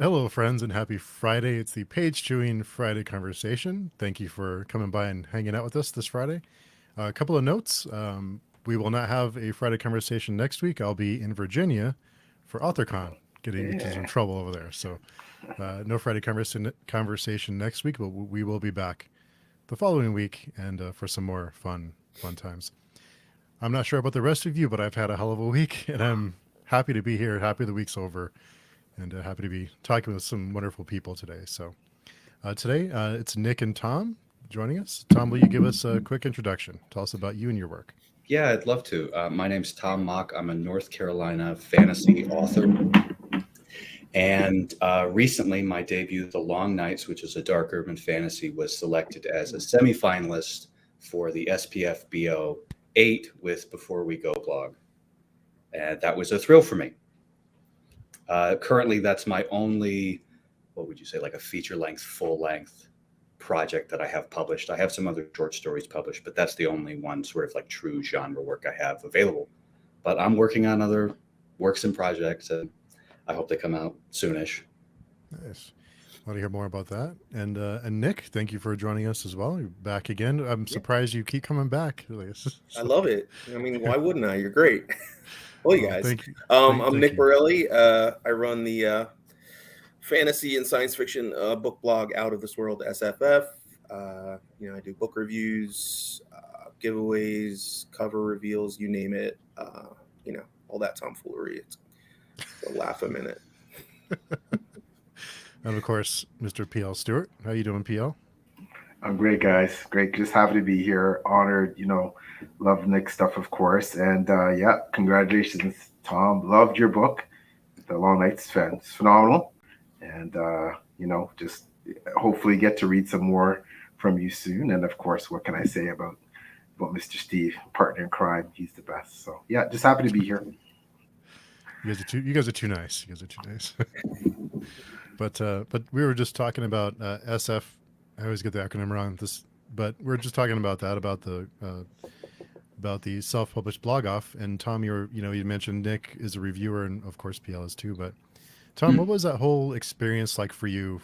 Hello, friends, and happy Friday. It's the Page Chewing Friday conversation. Thank you for coming by and hanging out with us this Friday. A couple of notes. We will not have a Friday conversation next week. I'll be in Virginia for AuthorCon, getting into some Yeah. trouble over there. So, no Friday conversation next week, but we will be back the following week and for some more fun times. I'm not sure about the rest of you, but I've had a hell of a week, and I'm happy to be here. Happy the week's over, and happy to be talking with some wonderful people today. So today it's Nick and Tom joining us. Tom, will you give us a quick introduction? Tell us about you and your work. Yeah, I'd love to. My name's Tom Mock. I'm a North Carolina fantasy author. And recently, my debut, The Long Nights, which is a dark urban fantasy, was selected as a semifinalist for the SPFBO 8 with Before We Go blog. And that was a thrill for me. Currently, that's my only, what would you say, like a feature length, full length project that I have published. I have some other short stories published, but that's the only one sort of like true genre work I have available. But I'm working on other works and projects, and I hope they come out soonish. Nice. Want to hear more about that? And Nick, thank you for joining us as well. You're back again. I'm Yeah. surprised you keep coming back. Really, I love it. I mean, why wouldn't I? You're great. Well, you well, guys. thank you, I'm thank Nick you. Borrelli. I run the fantasy and science fiction book blog Out of This World SFF. I do book reviews, giveaways, cover reveals, you name it. All that tomfoolery. It's a laugh a minute. And of course, Mr. PL Stewart. How you doing, PL? I'm great, guys. Great. Just happy to be here. Honored, love Nick stuff, of course. And yeah, congratulations, Tom. Loved your book, The Long Nights. It's phenomenal. And, just hopefully get to read some more from you soon. And of course, what can I say about Mr. Steve, partner in crime? He's the best. So yeah, just happy to be here. You guys are too nice. You guys are too nice. But we were just talking about SF. I always get the acronym wrong. But we are just talking about that about the self-published blog off. And Tom, you mentioned Nick is a reviewer, and of course PL is too. But Tom, what was that whole experience like for you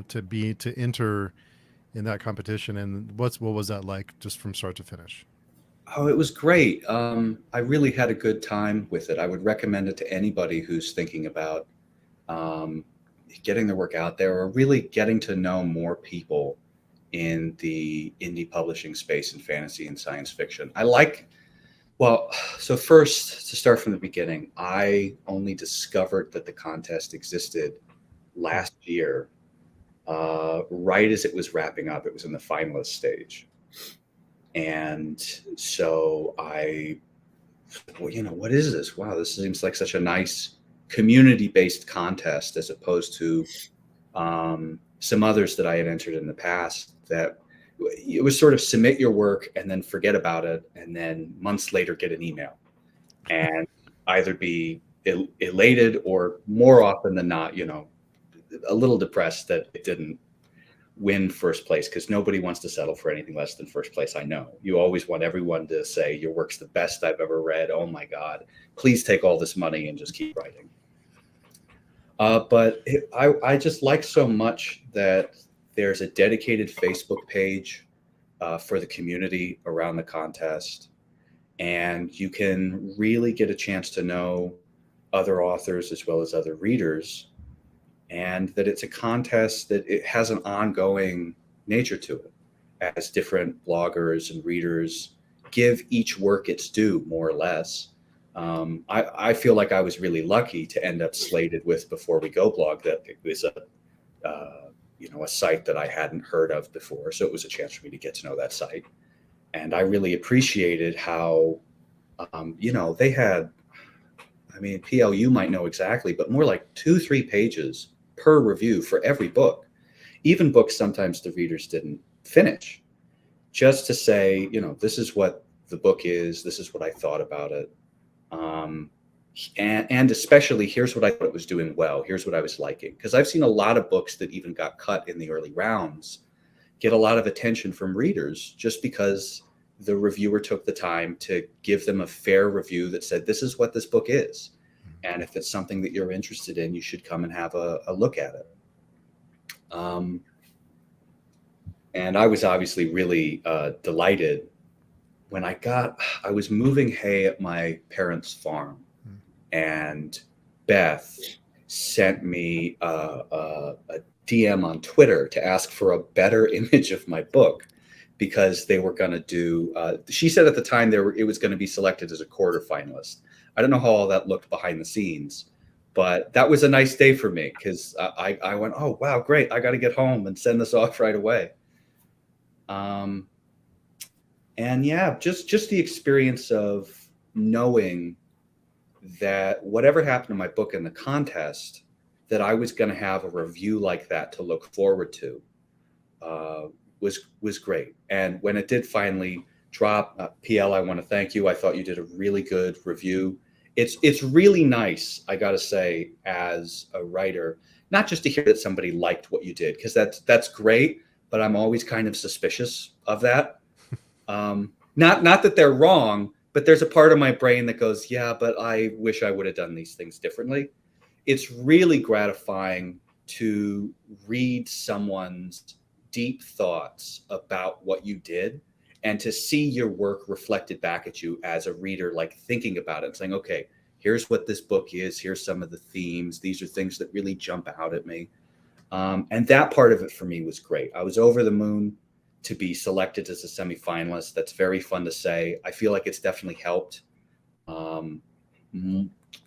to enter in that competition, and what was that like just from start to finish? Oh, it was great. I really had a good time with it. I would recommend it to anybody who's thinking about um, getting their work out there or really getting to know more people in the indie publishing space in fantasy and science fiction. Well, so first, to start from the beginning, I only discovered that the contest existed last year, right as it was wrapping up. It was in the finalist stage. And so what is this? Wow, this seems like such a nice community-based contest as opposed to some others that I had entered in the past that it was sort of submit your work and then forget about it, and then months later get an email and either be elated or more often than not, a little depressed that it didn't win first place, because nobody wants to settle for anything less than first place. I know you always want everyone to say your work's the best I've ever read. Oh my God, please take all this money and just keep writing. I just like so much that there's a dedicated Facebook page for the community around the contest, and you can really get a chance to know other authors as well as other readers, and that it's a contest that it has an ongoing nature to it, as different bloggers and readers give each work its due, more or less. I feel like I was really lucky to end up slated with Before We Go blog. That it was a site that I hadn't heard of before, so it was a chance for me to get to know that site. And I really appreciated how, they had, I mean, PLU might know exactly, but more like 2-3 pages per review for every book, even books sometimes the readers didn't finish, just to say, this is what the book is, this is what I thought about it. And especially, here's what I thought it was doing well, here's what I was liking. Because I've seen a lot of books that even got cut in the early rounds get a lot of attention from readers just because the reviewer took the time to give them a fair review that said, this is what this book is. And if it's something that you're interested in, you should come and have a look at it. And I was obviously really delighted when I was moving hay at my parents' farm, and Beth sent me a DM on Twitter to ask for a better image of my book, because they were going to do, she said at the time it was going to be selected as a quarterfinalist. I don't know how all that looked behind the scenes, but that was a nice day for me, because I went, oh, wow, great. I got to get home and send this off right away. And yeah, just the experience of knowing that whatever happened to my book in the contest, that I was going to have a review like that to look forward to, was great. And when it did finally drop, PL, I want to thank you. I thought you did a really good review. It's really nice, I got to say, as a writer, not just to hear that somebody liked what you did, because that's great, but I'm always kind of suspicious of that. Not that they're wrong, but there's a part of my brain that goes, yeah, but I wish I would have done these things differently. It's really gratifying to read someone's deep thoughts about what you did, and to see your work reflected back at you as a reader, like thinking about it and saying, okay, here's what this book is. Here's some of the themes. These are things that really jump out at me. And that part of it for me was great. I was over the moon to be selected as a semifinalist. That's very fun to say. I feel like it's definitely helped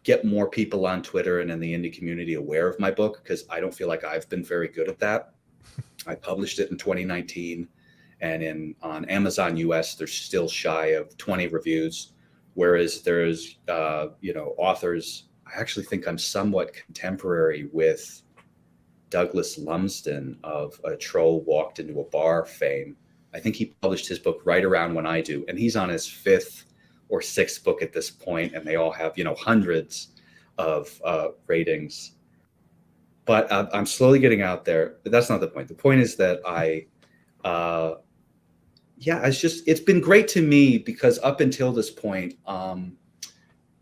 get more people on Twitter and in the indie community aware of my book, because I don't feel like I've been very good at that. I published it in 2019, and on Amazon US, there's still shy of 20 reviews, whereas there's authors. I actually think I'm somewhat contemporary with Douglas Lumsden of A Troll Walked Into a Bar fame. I think he published his book right around when I do, and he's on his 5th or 6th book at this point, and they all have hundreds of ratings. But I'm slowly getting out there. But that's not the point. The point is that it's been great to me, because up until this point,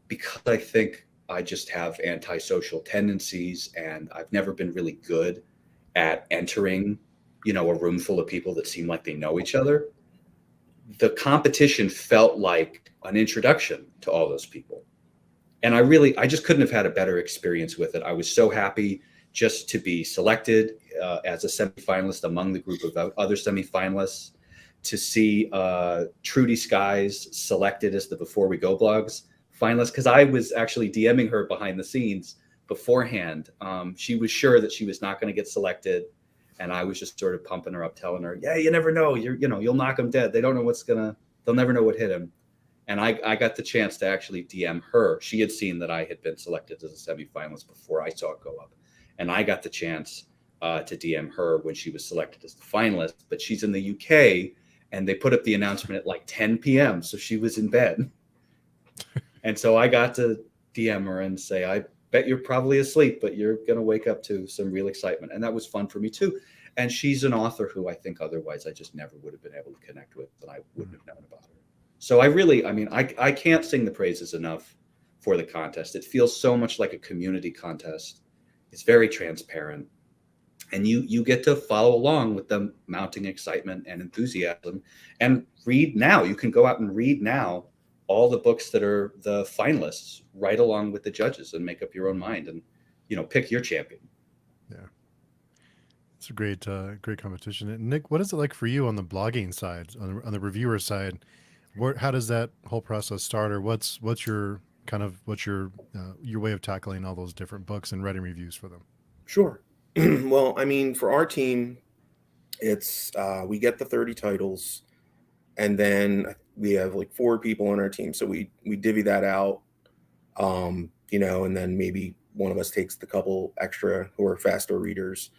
because I think I just have antisocial tendencies, and I've never been really good at entering, a room full of people that seem like they know each other. The competition felt like an introduction to all those people. And I just couldn't have had a better experience with it. I was so happy just to be selected as a semifinalist among the group of other semifinalists, to see Trudy Skies selected as the Before We Go blogs finalist, because I was actually DMing her behind the scenes beforehand. She was sure that she was not going to get selected, and I was just sort of pumping her up, telling her, yeah, you never know, you'll knock them dead. They don't know they'll never know what hit him. And I got the chance to actually DM her. She had seen that I had been selected as a semifinalist before I saw it go up, and I got the chance to DM her when she was selected as the finalist. But she's in the UK, and they put up the announcement at like 10 p.m. So she was in bed. And so I got to DM her and say, I bet you're probably asleep, but you're going to wake up to some real excitement. And that was fun for me too. And she's an author who I think otherwise I just never would have been able to connect with, and I wouldn't have known about her. So I can't sing the praises enough for the contest. It feels so much like a community contest. It's very transparent. And you get to follow along with the mounting excitement and enthusiasm, and read now. You can go out and read now all the books that are the finalists right along with the judges, and make up your own mind and, pick your champion. Yeah. It's a great competition. And Nick, what is it like for you on the blogging side, on the reviewer side? How does that whole process start, or what's your way of tackling all those different books and writing reviews for them? Sure. Well, for our team, it's we get the 30 titles, and then we have like 4 people on our team, so we divvy that out, and then maybe one of us takes the couple extra who are faster readers,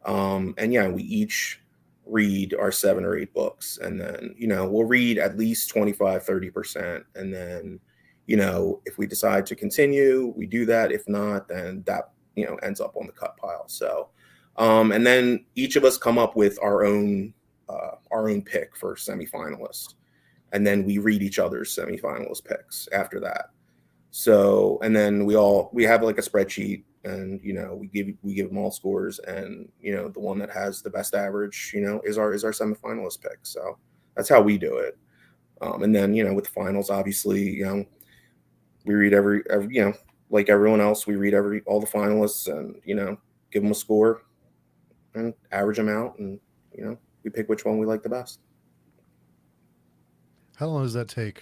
we each read our 7 or 8 books, and then we'll read at least 25-30%, and then if we decide to continue, we do that. If not, then that ends up on the cut pile. So and then each of us come up with our own pick for semifinalist, and then we read each other's semifinalist picks after that. So, and then we have like a spreadsheet, and we give them all scores, and the one that has the best average, is our semifinalist pick. So that's how we do it. And then with the finals, obviously, we read every like everyone else, we read all the finalists, and give them a score and average them out, and we pick which one we like the best. How long does that take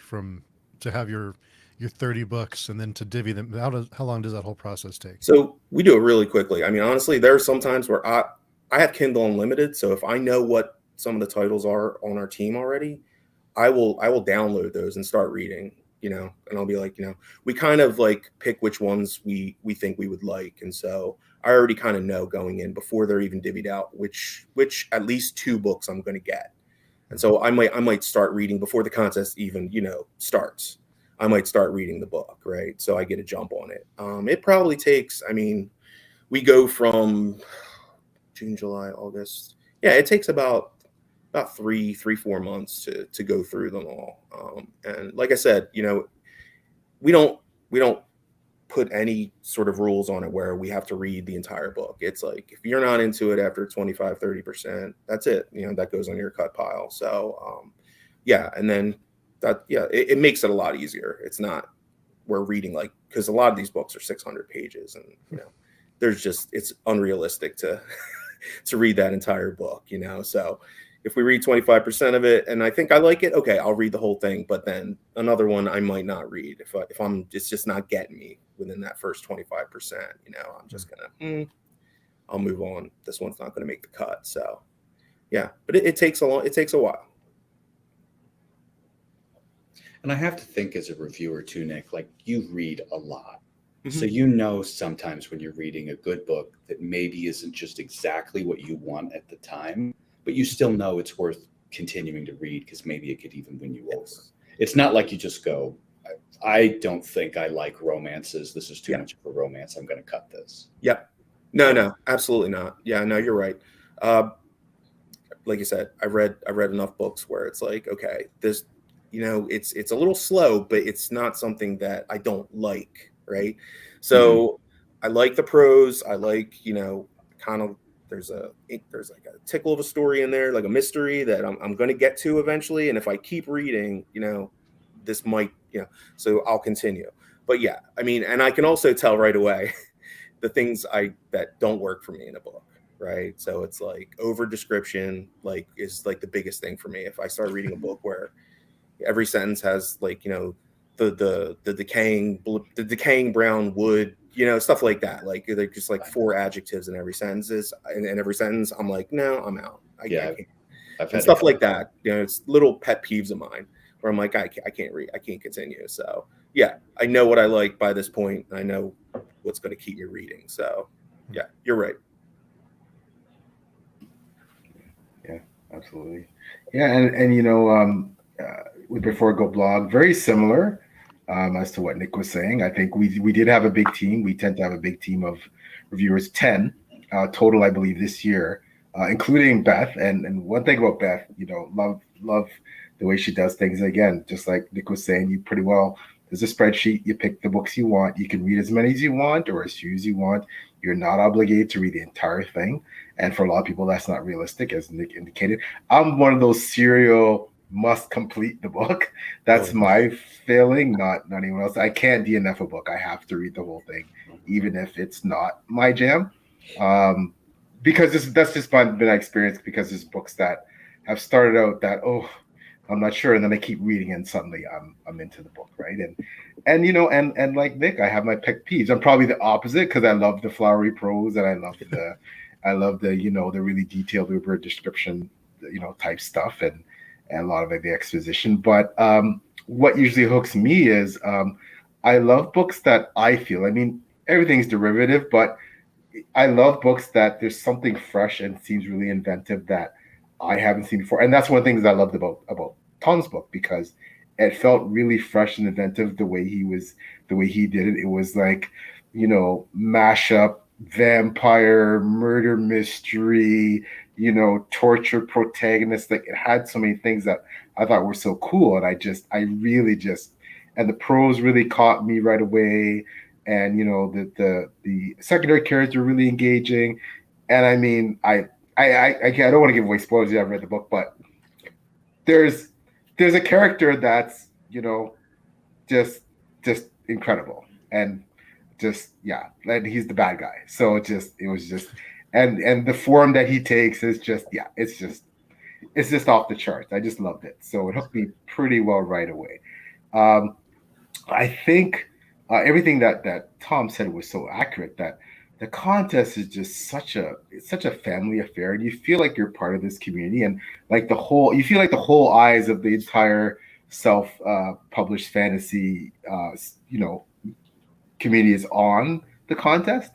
to have your 30 books and then to divvy them? How long does that whole process take? So we do it really quickly. I mean, honestly, there are some times where I have Kindle Unlimited, so if I know what some of the titles are on our team already, I will download those and start reading. And I'll be like, we kind of like pick which ones we think we would like, and so I already kind of know going in before they're even divvied out which at least 2 books I'm going to get. And so I might start reading before the contest even starts. I might start reading the book, right? So I get a jump on it. It probably takes, I mean, we go from June, July, August. Yeah, it takes about 4 months to go through them all. And like I said, we don't put any sort of rules on it where we have to read the entire book. It's like, if you're not into it after 25-30%, that's it. That goes on your cut pile. So yeah, and then it makes it a lot easier. It's not, we're reading because a lot of these books are 600 pages, and it's unrealistic to to read that entire book. So if we read 25% of it and I think I like it, okay, I'll read the whole thing. But then another one I might not read if it's just not getting me within that first 25%. I'm just gonna I'll move on. This one's not gonna make the cut. So yeah, but it takes a while. And I have to think, as a reviewer too, Nick, like, you read a lot. Mm-hmm. So sometimes when you're reading a good book that maybe isn't just exactly what you want at the time, but you still know it's worth continuing to read because maybe it could even win you over. It's not like you just go, I don't think I like romances. This is too much of a romance. I'm going to cut this. Yep. No, absolutely not. Yeah, no, you're right. Like you said, I read enough books where it's like, okay, this, it's a little slow, but it's not something that I don't like. Right. So I like the prose. I like, kind of, there's like a tickle of a story in there, like a mystery that I'm going to get to eventually. And if I keep reading, this might, so I'll continue. But yeah, I mean, and I can also tell right away the things that don't work for me in a book. Right. So it's like over description, is like the biggest thing for me. If I start reading a book where every sentence has the decaying brown wood, stuff like that. Like they're just like 4 adjectives in every sentence. And in every sentence, I'm like, no, I'm out. I can't. And stuff like that. It's little pet peeves of mine where I'm like, I can't read. I can't continue. So yeah, I know what I like by this point. I know what's going to keep me reading. So yeah, you're right. Yeah, absolutely. Yeah, and with Before Go blog, very similar as to what Nick was saying. I think we did have a big team. We tend to have a big team of reviewers, 10 total, I believe, this year, including Beth. And one thing about Beth, love the way she does things. Again, just like Nick was saying, there's a spreadsheet. You pick the books you want. You can read as many as you want or as few as you want. You're not obligated to read the entire thing. And for a lot of people, that's not realistic, as Nick indicated. I'm one of those serial must complete the book. That's my failing, not anyone else. I can't DNF a book. I have to read the whole thing, even if it's not my jam. Because that's just been my experience, because there's books that have started out that, I'm not sure, and then I keep reading and suddenly I'm into the book, right? And like Nick, I have my pet peeves. I'm probably the opposite because I love the flowery prose and I love the the really detailed Uber description, type stuff and a lot of the exposition. But what usually hooks me is I love books that I feel, everything's derivative, but I love books that there's something fresh and seems really inventive that I haven't seen before. And that's one of the things I loved about Tom's book, because it felt really fresh and inventive the way he did it. It was like, mashup, vampire, murder mystery, torture protagonist. Like, it had so many things that I thought were so cool. And and the prose really caught me right away. And the secondary characters are really engaging. And I mean, I don't want to give away spoilers. You haven't read the book, but there's a character that's just incredible, and and he's the bad guy. So it was just and the form that he takes is just it's just off the charts. I just loved it. So it hooked me pretty well right away. I think everything that Tom said was so accurate, that the contest is just such a family affair, and you feel like you're part of this community, and you feel like the whole eyes of the entire self published fantasy community is on the contest,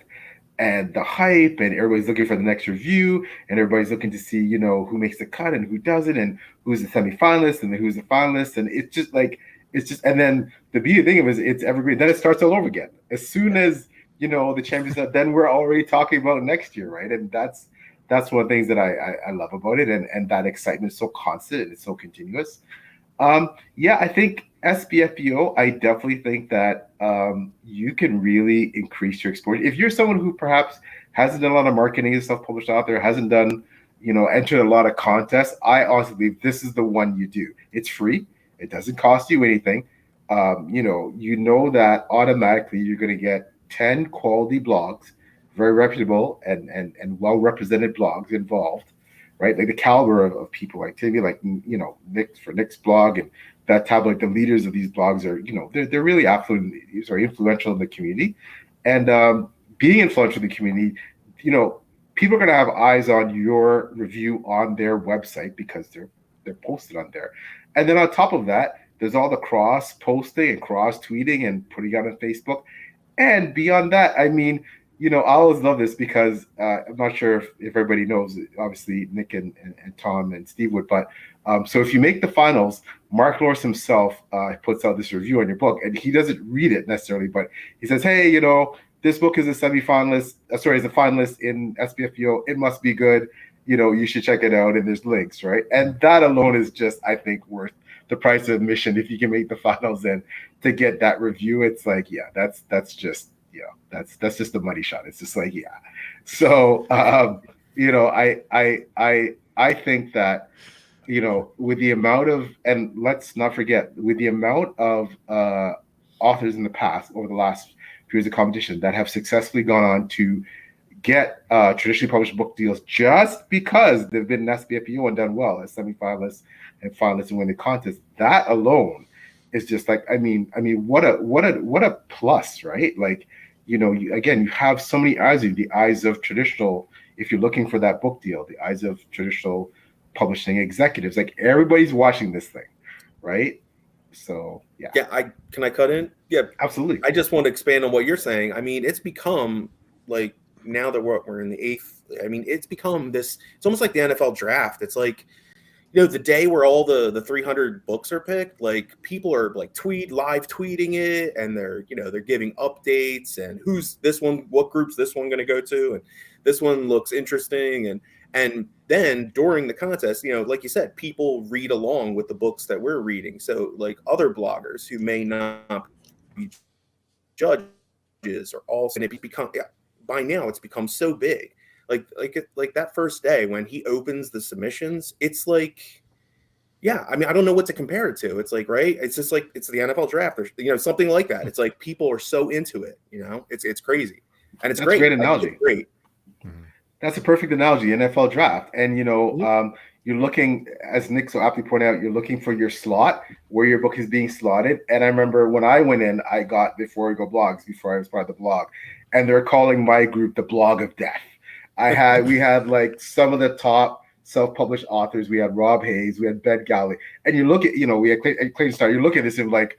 and the hype, and everybody's looking for the next review, and everybody's looking to see who makes the cut and who doesn't, and who's the semifinalist and who's the finalist, and and then the beauty thing of it is it's evergreen. Then it starts all over again as soon as the champions. Then we're already talking about next year, right? And that's one of the things that I love about it, and that excitement is so constant and it's so continuous. I think SPFBO, I definitely think that you can really increase your exposure. If you're someone who perhaps hasn't done a lot of marketing as self-published author, hasn't done, entered a lot of contests, I honestly believe this is the one you do. It's free. It doesn't cost you anything. That automatically you're going to get 10 quality blogs, very reputable and well-represented blogs involved, right? Like the caliber of people, activity, like Nick for Nick's blog, and that type, like the leaders of these blogs are, they're really affluent, influential in the community, and being influential in the community, people are going to have eyes on your review on their website because they're posted on there, and then on top of that, there's all the cross posting and cross tweeting and putting out on Facebook, and beyond that, I mean. I always love this because I'm not sure if everybody knows, obviously Nick and Tom and Steve would, but so if you make the finals, Mark Lors himself puts out this review on your book, and he doesn't read it necessarily, but he says, hey, this book is a semi-finalist, is a finalist in SPFBO. It must be good. You should check it out, and there's links, right? And that alone is just, I think, worth the price of admission if you can make the finals and to get that review. It's like, that's just the money shot. It's just like, So, I think that, with the amount of, and let's not forget, with the amount of authors in the past over the last few years of competition that have successfully gone on to get traditionally published book deals just because they've been in SPFBO and done well as semi-finalists and finalists and win the contest, that alone is just like, I mean, what a plus, right? Like, you have so many eyes on you, the eyes of traditional, if you're looking for that book deal, the eyes of traditional publishing executives, like everybody's watching this thing, right? So, can I cut in? Yeah, absolutely. I just want to expand on what you're saying. I mean, it's become like, now that we're in the 8th, I mean, it's become this, it's almost like the NFL draft. It's like, the day where all the 300 books are picked, like people are like live tweeting it, and they're giving updates and who's this one, what group's this one going to go to, and this one looks interesting, and then during the contest, like you said, people read along with the books that we're reading. So like other bloggers who may not be judges are also, and it become by now it's become so big. Like that first day when he opens the submissions, it's like, I mean, I don't know what to compare it to. It's like, right? It's just like, it's the NFL draft or, something like that. It's like people are so into it, it's crazy. And it's great. Great analogy. It's great. That's a perfect analogy, NFL draft. And, you're looking, as Nick so aptly pointed out, you're looking for your slot where your book is being slotted. And I remember when I went in, I got before I was part of the blog, and they're calling my group the blog of death. We had like some of the top self-published authors. We had Rob Hayes, we had Ben Galley, and you look at, we had Clayton Starr. You look at this and like,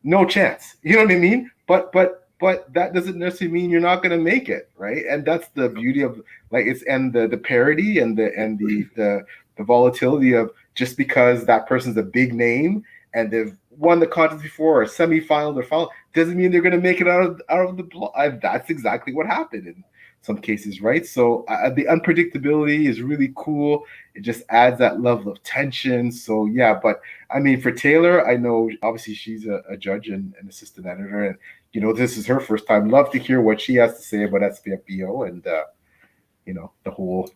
no chance. You know what I mean? But that doesn't necessarily mean you're not going to make it, right? And that's the beauty of the parity and the volatility of, just because that person's a big name and they've won the contest before, or semifinals or final, doesn't mean they're going to make it out of the blog. That's exactly what happened in some cases, right? So the unpredictability is really cool. It just adds that level of tension. So yeah, but I mean, for Taylor, I know obviously she's a judge and an assistant editor, and this is her first time. Love to hear what she has to say about SPFBO and the whole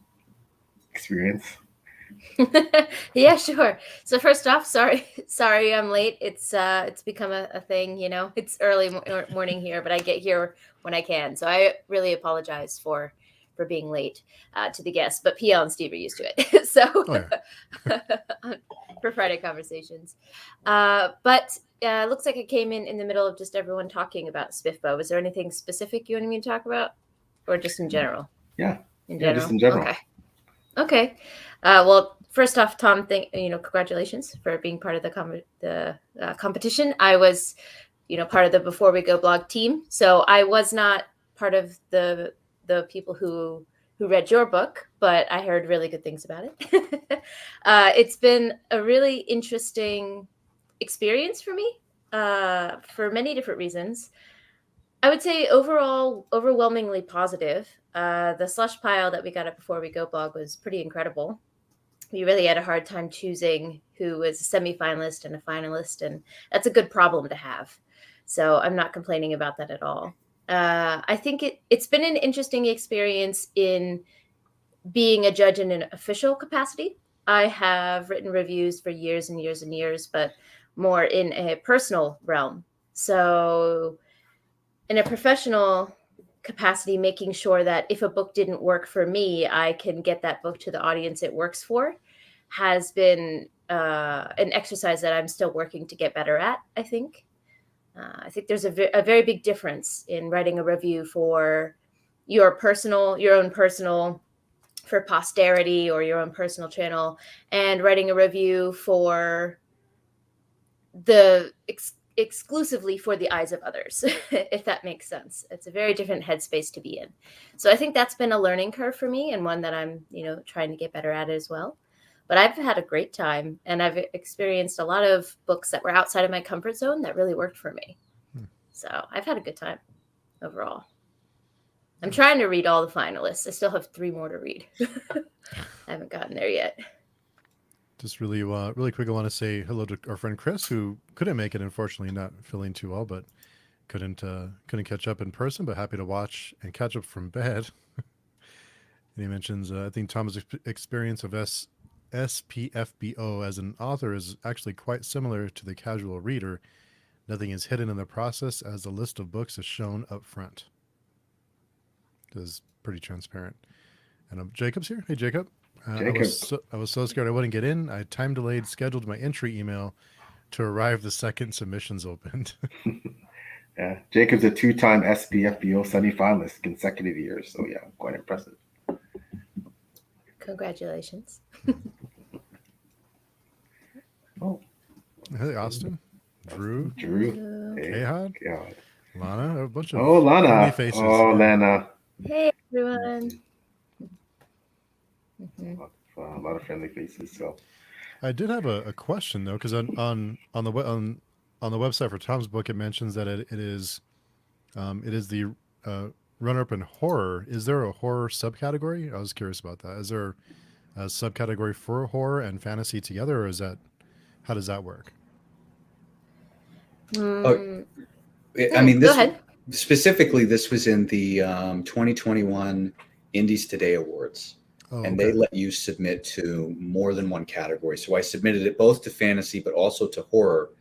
experience. Yeah, sure. So first off, sorry I'm late. It's become a thing, It's early morning here, but I get here when I can. So I really apologize for being late to the guests, but PL and Steve are used to it. So for Friday conversations. But it looks like I came in the middle of just everyone talking about SPFBO. Was there anything specific you wanted me to talk about, or just in general? Yeah. In general. Just in general. Okay. Well, first off, Tom, congratulations for being part of the competition. I was, part of the Before We Go blog team, so I was not part of the people who read your book, but I heard really good things about it. It's been a really interesting experience for me for many different reasons. I would say overall, overwhelmingly positive. The slush pile that we got at Before We Go blog was pretty incredible. We really had a hard time choosing who was a semifinalist and a finalist, and that's a good problem to have. So I'm not complaining about that at all. I think it's been an interesting experience in being a judge in an official capacity. I have written reviews for years and years and years, but more in a personal realm. So in a professional capacity, making sure that if a book didn't work for me, I can get that book to the audience it works for, has been an exercise that I'm still working to get better at, I think. I think there's a very big difference in writing a review for your own personal, for posterity or your own personal channel, and writing a review for exclusively for the eyes of others, if that makes sense. It's a very different headspace to be in. So I think that's been a learning curve for me, and one that I'm, trying to get better at as well. But I've had a great time, and I've experienced a lot of books that were outside of my comfort zone that really worked for me. So I've had a good time overall. I'm trying to read all the finalists. I still have 3 more to read. I haven't gotten there yet. Just really quick, I want to say hello to our friend Chris, who couldn't make it, unfortunately, not feeling too well, but couldn't catch up in person, but happy to watch and catch up from bed. And he mentions, I think Tom's experience of SPFBO as an author is actually quite similar to the casual reader. Nothing is hidden in the process, as the list of books is shown up front. It is pretty transparent. And Jacob's here. Hey, Jacob. Jacob. I was so scared I wouldn't get in. I time delayed, scheduled my entry email to arrive the second submissions opened. Yeah, Jacob's a 2-time SPFBO semifinalist consecutive years. So yeah, quite impressive. Congratulations. Oh, Hey, Austin, Drew, Ehad, Lana, a bunch of Lana, friendly faces. Lana. Hey, everyone. A lot of friendly faces. So I did have a question though, because on the website for Tom's book, it mentions that it is the runner-up in horror. Is there a horror subcategory? I was curious about that. Is there a subcategory for horror and fantasy together, or how does that work? I mean, go ahead. Specifically, this was in the 2021 Indies Today Awards. And they let you submit to more than one category. So I submitted it both to fantasy, but also to horror.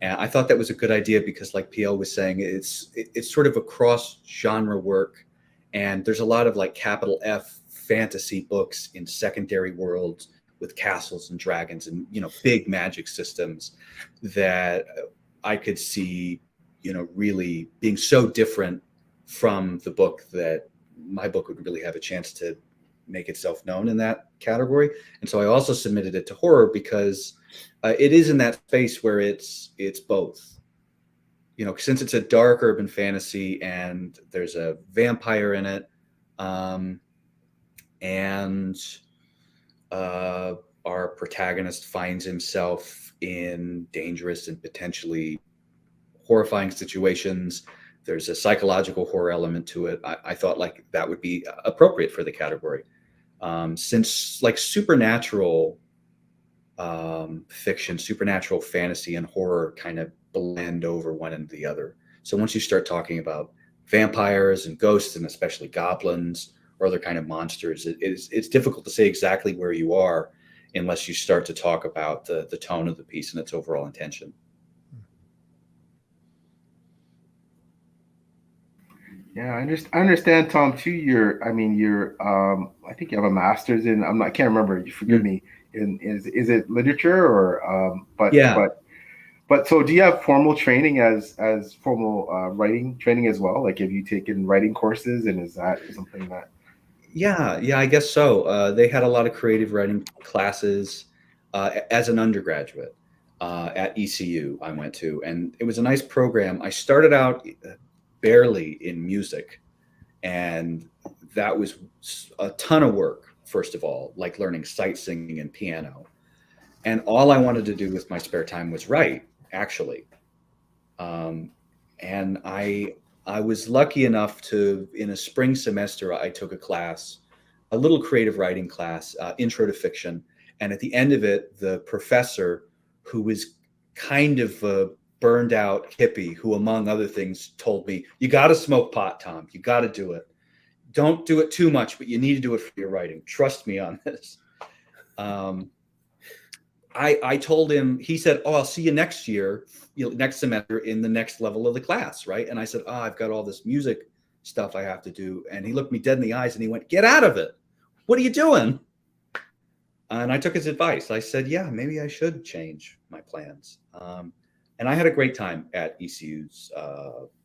And I thought that was a good idea because, like PL was saying, it's sort of a cross genre work. And there's a lot of like capital F fantasy books in secondary worlds with castles and dragons and, big magic systems that I could see, really being so different from the book that my book would really have a chance to make itself known in that category. And so I also submitted it to horror because it is in that space where it's both, since it's a dark urban fantasy and there's a vampire in it, and our protagonist finds himself in dangerous and potentially horrifying situations. There's a psychological horror element to it. I thought like that would be appropriate for the category. Since like supernatural fiction, supernatural fantasy, and horror kind of blend over one into the other. So once you start talking about vampires and ghosts, and especially goblins or other kind of monsters, it's difficult to say exactly where you are unless you start to talk about the tone of the piece and its overall intention. Yeah, I understand, Tom, too. I think you have a master's in, I can't remember, you forgive me, is it literature or, Yeah. but so do you have formal training as formal writing training as well? Like, have you taken writing courses, and is that something that? Yeah, I guess so. They had a lot of creative writing classes as an undergraduate at ECU I went to, and it was a nice program. I started out barely in music, and that was a ton of work, first of all, like learning sight singing and piano. And all I wanted to do with my spare time was write, actually. And I was lucky enough to, in a spring semester, I took a class, a little creative writing class, Intro to Fiction. And at the end of it, the professor, who was kind of a burned out hippie, who, among other things, told me, "You got to smoke pot, Tom. You got to do it. Don't do it too much, but you need to do it for your writing. Trust me on this." I told him, he said, "Oh, I'll see you next year, next semester in the next level of the class." Right. And I said, "Oh, I've got all this music stuff I have to do." And he looked me dead in the eyes and he went, "Get out of it. What are you doing?" And I took his advice. I said, "Yeah, maybe I should change my plans." And I had a great time at ECU's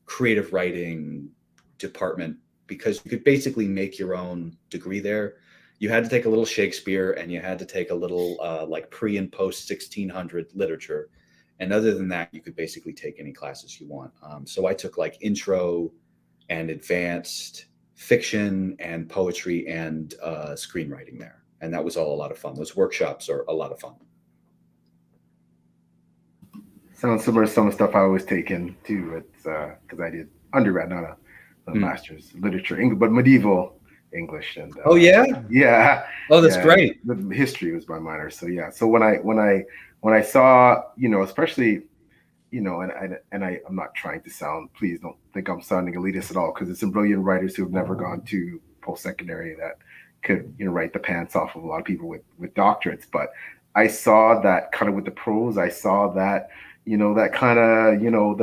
creative writing department, because you could basically make your own degree there. You had to take a little Shakespeare, and you had to take a little like pre and post 1600 literature. And other than that, you could basically take any classes you want. So I took like intro and advanced fiction and poetry and screenwriting there. And that was all a lot of fun. Those workshops are a lot of fun. Sounds similar to some of the stuff I was taking too. It's because I did undergrad, not a master's literature, English, but medieval English. And oh yeah, oh that's great. The history was my minor, so yeah. So when I saw, especially, and I'm not trying to sound, please don't think I'm sounding elitist at all, because it's some brilliant writers who have never gone to post-secondary that could write the pants off of a lot of people with doctorates. But I saw that kind of with the prose. I saw that that kind of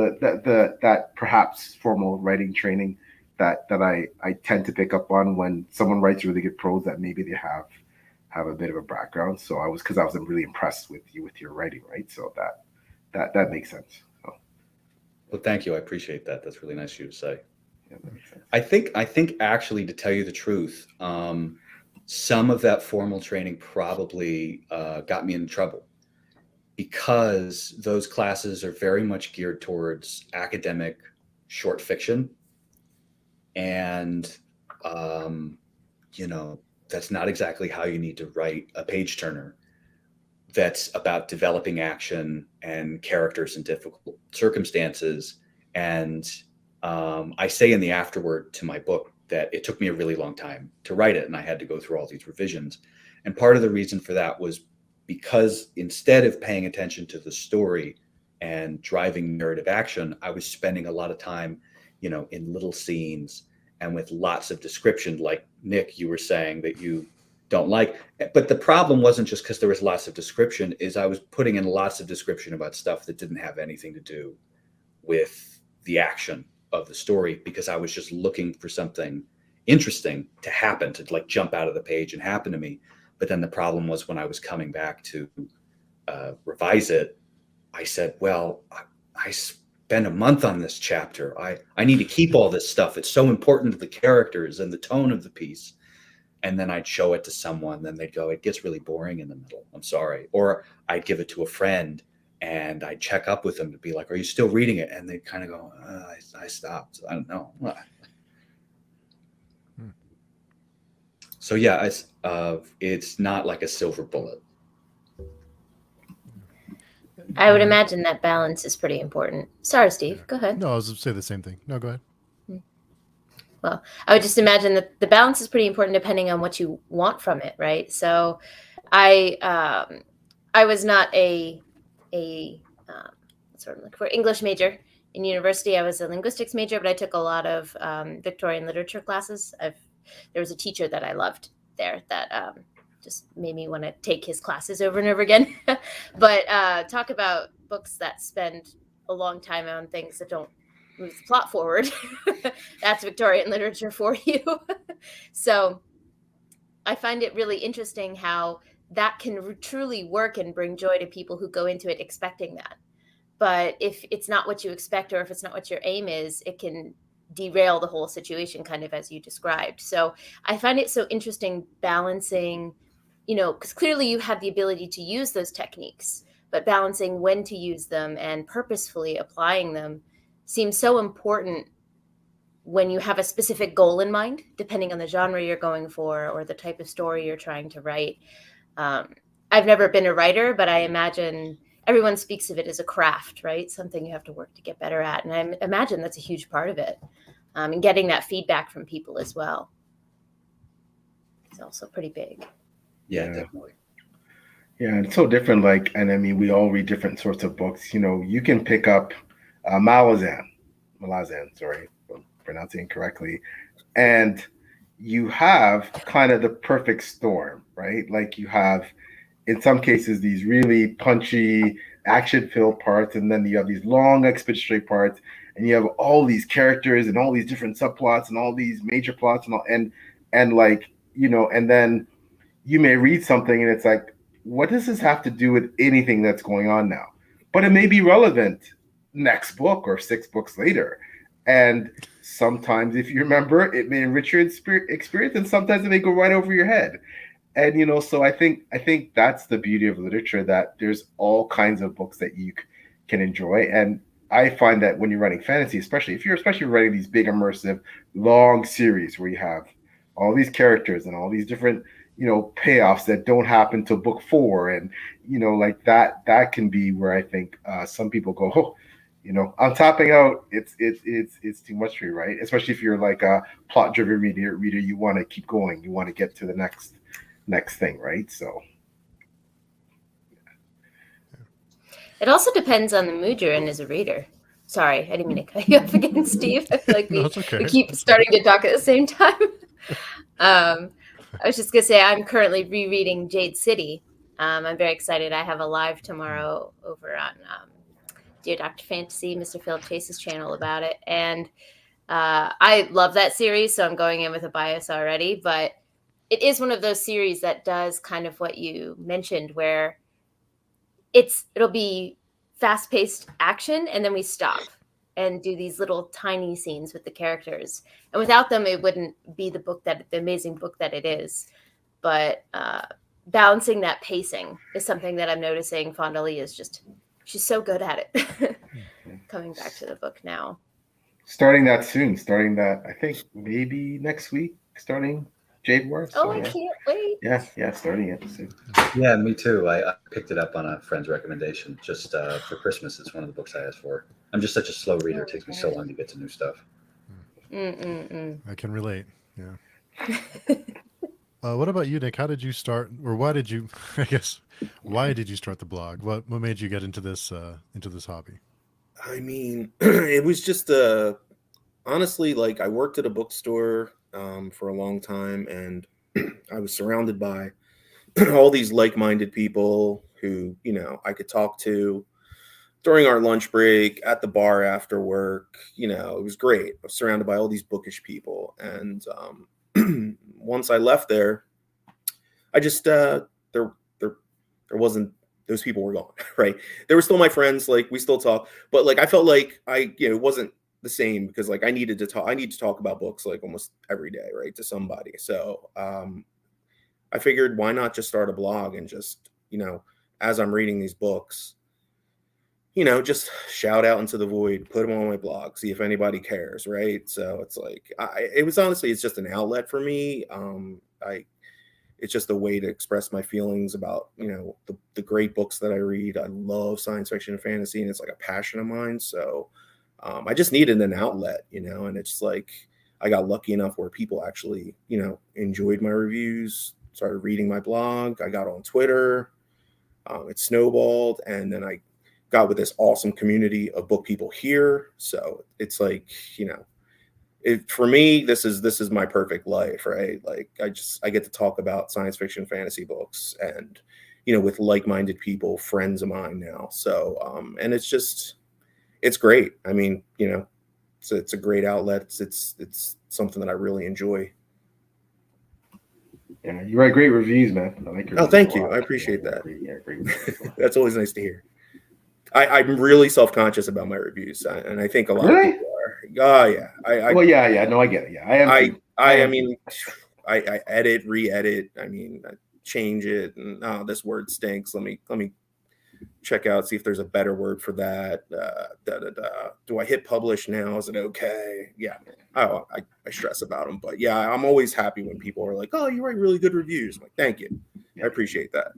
that perhaps formal writing training that I tend to pick up on when someone writes really good prose, that maybe they have a bit of a background. So I was really impressed with your writing, right? So that makes sense. So. Well, thank you. I appreciate that. That's really nice of you to say. Yeah, that makes sense. I think actually, to tell you the truth, some of that formal training probably got me in trouble, because those classes are very much geared towards academic short fiction. And, that's not exactly how you need to write a page turner that's about developing action and characters in difficult circumstances. And I say in the afterword to my book that it took me a really long time to write it, and I had to go through all these revisions. And part of the reason for that was because instead of paying attention to the story and driving narrative action, I was spending a lot of time, in little scenes and with lots of description, like Nick, you were saying that you don't like. But the problem wasn't just because there was lots of description, is I was putting in lots of description about stuff that didn't have anything to do with the action of the story, because I was just looking for something interesting to happen, to like jump out of the page and happen to me. But then the problem was, when I was coming back to revise it, I said, well, I spent a month on this chapter. I need to keep all this stuff. It's so important to the characters and the tone of the piece. And then I'd show it to someone, then they'd go, "It gets really boring in the middle. I'm sorry." Or I'd give it to a friend and I'd check up with them to be like, "Are you still reading it?" And they'd kind of go, I stopped. I don't know. So yeah, it's not like a silver bullet. I would imagine that balance is pretty important. Sorry, Steve. Yeah. Go ahead. No, I was going to say the same thing. No, go ahead. Well, I would just imagine that the balance is pretty important depending on what you want from it, right? So, I was not a sort of like for English major in university. I was a linguistics major, but I took a lot of Victorian literature classes. There was a teacher that I loved there that just made me want to take his classes over and over again. But talk about books that spend a long time on things that don't move the plot forward. That's Victorian literature for you. So I find it really interesting how that can truly work and bring joy to people who go into it expecting that. But if it's not what you expect, or if it's not what your aim is, it can derail the whole situation, kind of as you described. So I find it so interesting balancing, because clearly you have the ability to use those techniques, but balancing when to use them and purposefully applying them seems so important when you have a specific goal in mind, depending on the genre you're going for or the type of story you're trying to write. I've never been a writer, but I imagine everyone speaks of it as a craft, right? Something you have to work to get better at. And I imagine that's a huge part of it. And getting that feedback from people as well is also pretty big. Yeah, Yeah. definitely. Yeah, it's so different. Like, and I mean, we all read different sorts of books. You can pick up Malazan, sorry, if I'm pronouncing it correctly, and you have kind of the perfect storm, right? Like you have, in some cases, these really punchy, action-filled parts, and then you have these long expository parts, and you have all these characters and all these different subplots and all these major plots and all, and like and then you may read something and it's like, what does this have to do with anything that's going on now? But it may be relevant next book or 6 books later. And sometimes, if you remember, it may enrich your experience, and sometimes it may go right over your head. And so I think that's the beauty of literature, that there's all kinds of books that you can enjoy. And I find that when you're writing fantasy, especially if you're writing these big immersive long series where you have all these characters and all these different payoffs that don't happen till book 4, and like that can be where I think some people go, oh, I'm tapping out. It's too much for you, right? Especially if you're like a plot driven reader, you want to keep going, you want to get to the next thing, right? So It also depends on the mood you're in as a reader. Sorry, I didn't mean to cut you off again, Steve. I feel like No, it's okay. we keep starting to talk at the same time. I was just going to say I'm currently rereading Jade City. I'm very excited. I have a live tomorrow over on Dear Dr. Fantasy, Mr. Philip Chase's channel about it. And I love that series, so I'm going in with a bias already. But it is one of those series that does kind of what you mentioned, where it'll be fast-paced action, and then we stop and do these little tiny scenes with the characters. And without them, it wouldn't be the amazing book that it is. But balancing that pacing is something that I'm noticing Fonda Lee she's so good at it. Coming back to the book now. Starting that soon. I think maybe next week, starting Jade Wars. Oh, I can't wait. Yeah, starting it soon. Yeah, me too. I picked it up on a friend's recommendation just for Christmas. It's one of the books I asked for. I'm just such a slow reader. It takes me so long to get to new stuff. I can relate. Yeah. What about you, Nick? How did you start, or why did you start the blog? What made you get into this hobby? I mean, it was just honestly, like, I worked at a bookstore for a long time, and I was surrounded by all these like-minded people who I could talk to during our lunch break, at the bar after work. It was great. I was surrounded by all these bookish people, and once I left there, I just there wasn't, those people were gone, right? They were still my friends, like we still talk, but like I felt like it wasn't the same, because like I need to talk about books like almost every day, right, to somebody. So I figured, why not just start a blog and just as I'm reading these books, just shout out into the void, put them on my blog, see if anybody cares, right? So it's like, it's just an outlet for me. it's just a way to express my feelings about, you know, the great books that I read. I love science fiction and fantasy, and it's like a passion of mine. So I just needed an outlet, you know, and it's like I got lucky enough where people actually, you know, enjoyed my reviews, started reading my blog. I got on Twitter. It snowballed, and then I got with this awesome community of book people here. So it's like, you know, for me, this is my perfect life, right? Like I get to talk about science fiction, fantasy books, and, you know, with like-minded people, friends of mine now. So and it's great. I mean, you know, it's a great outlet. It's something that I really enjoy. Yeah, you write great reviews, man. I like your Oh, reviews thank a you. lot. I appreciate that. Great reviews. That's always nice to hear. I'm really self-conscious about my reviews, and I think a lot of Really? people are. Oh yeah, Well, yeah. No, I get it. Yeah, I am. Too. I am mean, I edit, re-edit. I mean, I change it, and oh, this word stinks. Let me check out, see if there's a better word for that. Do I hit publish now? Is it okay? Yeah. Oh, I stress about them, but yeah, I'm always happy when people are like, "Oh, you write really good reviews." I'm like, thank you. Yeah. I appreciate that.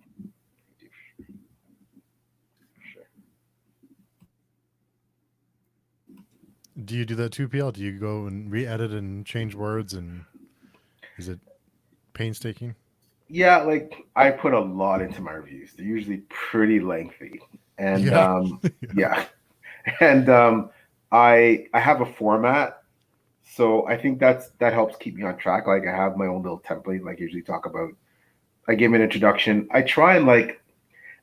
Do you do that too, PL? Do you go and re-edit and change words, and is it painstaking? Yeah, like I put a lot into my reviews. They're usually pretty lengthy, and Yeah. yeah, and I have a format, so I think that helps keep me on track. Like I have my own little template. Like I usually talk about. I give an introduction. I try and like,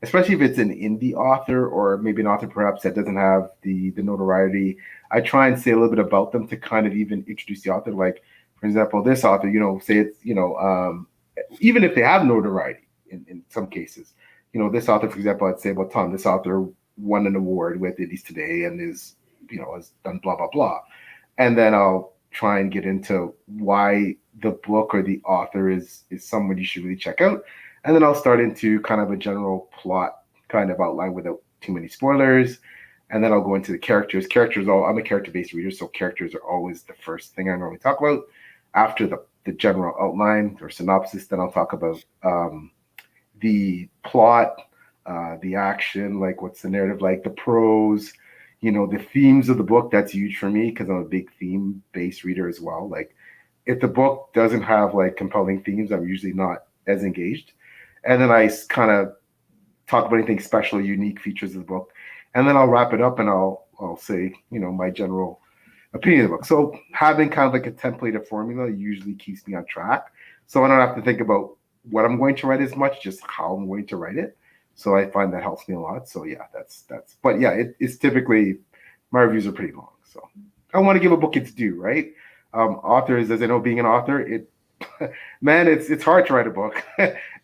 especially if it's an indie author or maybe an author perhaps that doesn't have the notoriety. I try and say a little bit about them to kind of even introduce the author. Like, for example, this author, you know, say it's, you know, even if they have notoriety in some cases, you know, this author, for example, I'd say about Tom, this author won an award with Indies Today and is, you know, has done blah, blah, blah. And then I'll try and get into why the book or the author is someone you should really check out. And then I'll start into kind of a general plot kind of outline without too many spoilers. And then I'll go into the characters. I'm a character-based reader, so characters are always the first thing I normally talk about. After the general outline or synopsis, then I'll talk about the plot, the action, like what's the narrative like, the prose, you know, the themes of the book. That's huge for me because I'm a big theme-based reader as well. Like if the book doesn't have like compelling themes, I'm usually not as engaged. And then I kind of talk about anything special, unique features of the book. And then I'll wrap it up and I'll say, you know, my general opinion of the book. So having kind of like a templated formula usually keeps me on track. So I don't have to think about what I'm going to write as much, just how I'm going to write it. So I find that helps me a lot. So yeah, that's, but yeah, it's typically, my reviews are pretty long. So I want to give a book its due, right? Authors, as I know, being an author, man, it's hard to write a book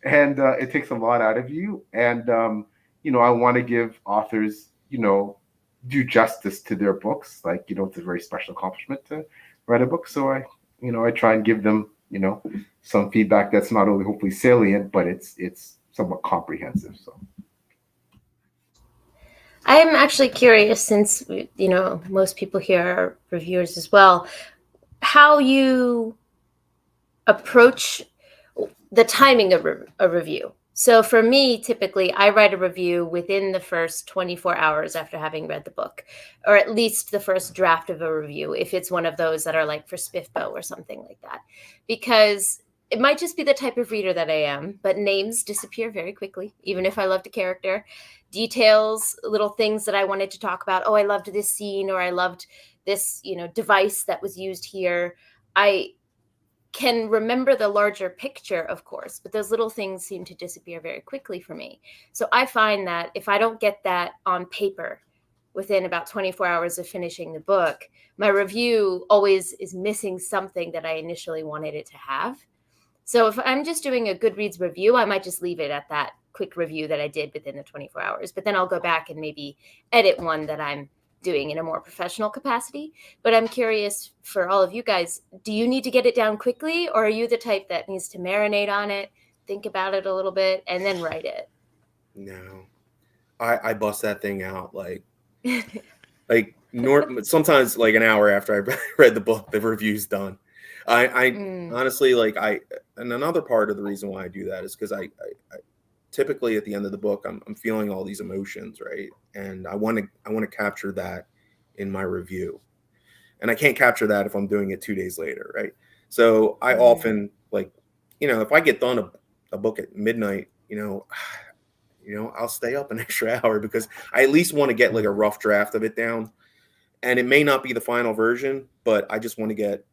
and it takes a lot out of you. And, you know, I want to give authors, you know, do justice to their books. Like, you know, it's a very special accomplishment to write a book. So I try and give them, you know, some feedback that's not only hopefully salient, but it's somewhat comprehensive. So I am actually curious, since, you know, most people here are reviewers as well, how you approach the timing of a review. So for me, typically, I write a review within the first 24 hours after having read the book, or at least the first draft of a review, if it's one of those that are like for SPFBO or something like that. Because it might just be the type of reader that I am, but names disappear very quickly, even if I loved a character. Details, little things that I wanted to talk about. Oh, I loved this scene, or I loved this, you know, device that was used here. I can remember the larger picture, of course, but those little things seem to disappear very quickly for me. So I find that if I don't get that on paper within about 24 hours of finishing the book, my review always is missing something that I initially wanted it to have. So if I'm just doing a Goodreads review, I might just leave it at that quick review that I did within the 24 hours, but then I'll go back and maybe edit one that I'm doing in a more professional capacity. But I'm curious, for all of you guys, do you need to get it down quickly, or are you the type that needs to marinate on it, think about it a little bit, and then write it? No, I bust that thing out like sometimes like an hour after I read the book, the review's done. I honestly, like another part of the reason why I do that is because I typically at the end of the book, I'm feeling all these emotions, right? And I want to capture that in my review, and I can't capture that if I'm doing it 2 days later, right? So I often, like, if I get done a book at midnight, I'll stay up an extra hour because I at least want to get like a rough draft of it down. And it may not be the final version, but I just want to get,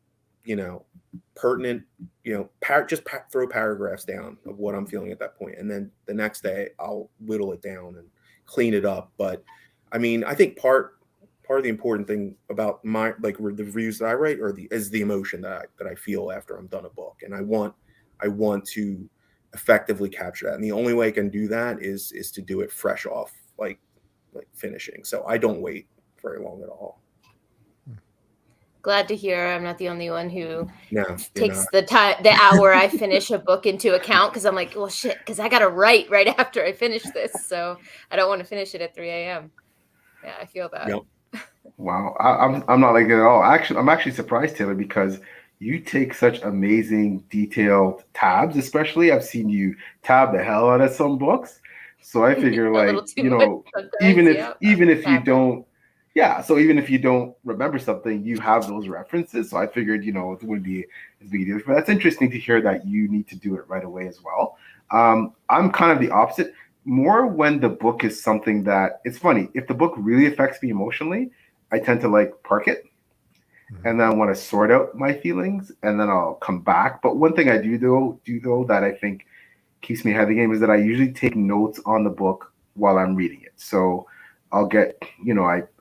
pertinent, throw paragraphs down of what I'm feeling at that point. And then the next day I'll whittle it down and clean it up. But I mean, I think part of the important thing about my, like, the reviews that I write is the emotion that I feel after I'm done a book. And I want to effectively capture that. And the only way I can do that is to do it fresh off, like finishing. So I don't wait very long at all. Glad to hear I'm not the only one who takes the the hour I finish a book into account, because I'm like, well, shit, because I got to write right after I finish this. So I don't want to finish it at 3 a.m. Yeah, I feel that. Yep. Wow, I'm not like that at all. Actually, I'm actually surprised, Taylor, because you take such amazing detailed tabs. Especially, I've seen you tab the hell out of some books. So I figure, like, even if you don't. Yeah, so even if you don't remember something, you have those references. So I figured, it wouldn't be as big a deal. But that's interesting to hear that you need to do it right away as well. I'm kind of the opposite. More when the book is something that, it's funny, if the book really affects me emotionally, I tend to park it. And then I want to sort out my feelings, and then I'll come back. But one thing I do though that I think keeps me ahead of the game is that I usually take notes on the book while I'm reading it. So I'll get,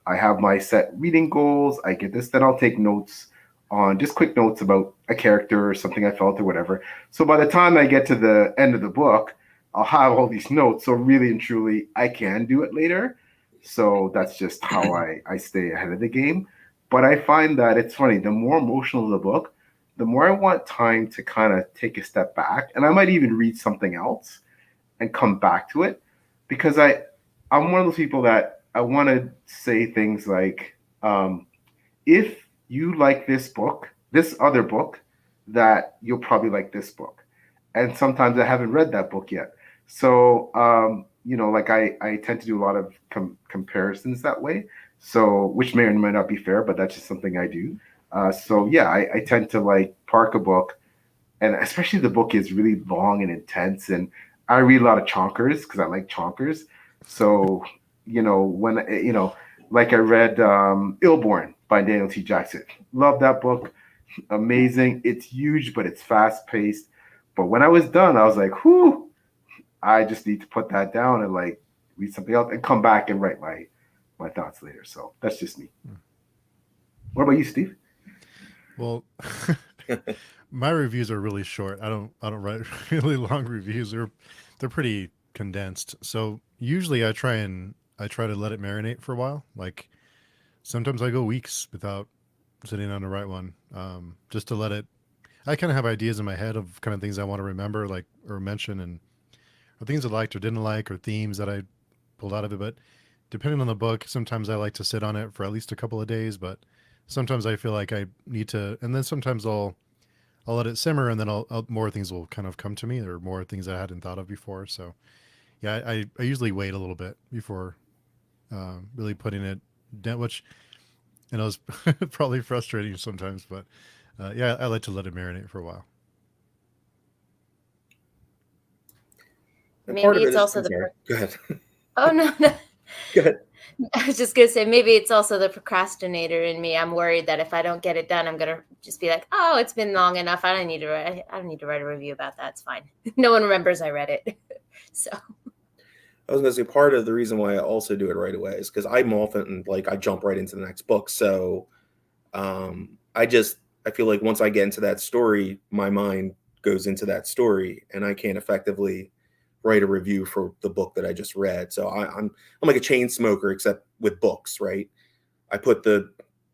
I have my set reading goals. I get this, then I'll take notes on just quick notes about a character or something I felt or whatever. So by the time I get to the end of the book, I'll have all these notes. So really and truly, I can do it later. So that's just how I stay ahead of the game. But I find that it's funny, the more emotional the book, the more I want time to kind of take a step back. And I might even read something else and come back to it, because I'm one of those people that I want to say things like, if you like this other book, that you'll probably like this book. And sometimes I haven't read that book yet. So, I tend to do a lot of comparisons that way. So, which may or may not be fair, but that's just something I do. I tend to park a book, and especially if the book is really long and intense. And I read a lot of chonkers because I like chonkers. So, when I read Illborn by Daniel T. Jackson. Love that book. Amazing. It's huge, but it's fast paced. But when I was done, I was like, whew, I just need to put that down and read something else and come back and write my thoughts later. So that's just me. What about you, Steve? Well, my reviews are really short. I don't write really long reviews. They're pretty condensed. So usually I try to let it marinate for a while. Like sometimes I go weeks without sitting down to write one. Just to let it. I kind of have ideas in my head of kind of things I want to remember, or mention, or things I liked or didn't like, or themes that I pulled out of it. But depending on the book, sometimes I like to sit on it for at least a couple of days. But sometimes I feel like I need to, and then sometimes I'll let it simmer, and then more things will kind of come to me, or more things I hadn't thought of before. So yeah, I usually wait a little bit before really putting it down, which is probably frustrating sometimes, but I like to let it marinate for a while. Maybe it's also Go ahead. Oh, no. Go ahead. I was just going to say, maybe it's also the procrastinator in me. I'm worried that if I don't get it done, I'm going to just be like, oh, it's been long enough. I don't need to write a review about that. It's fine. No one remembers I read it. So I was going to say, part of the reason why I also do it right away is because I'm often I jump right into the next book. So I feel like once I get into that story, my mind goes into that story, and I can't effectively write a review for the book that I just read. So I'm like a chain smoker, except with books, right? I put the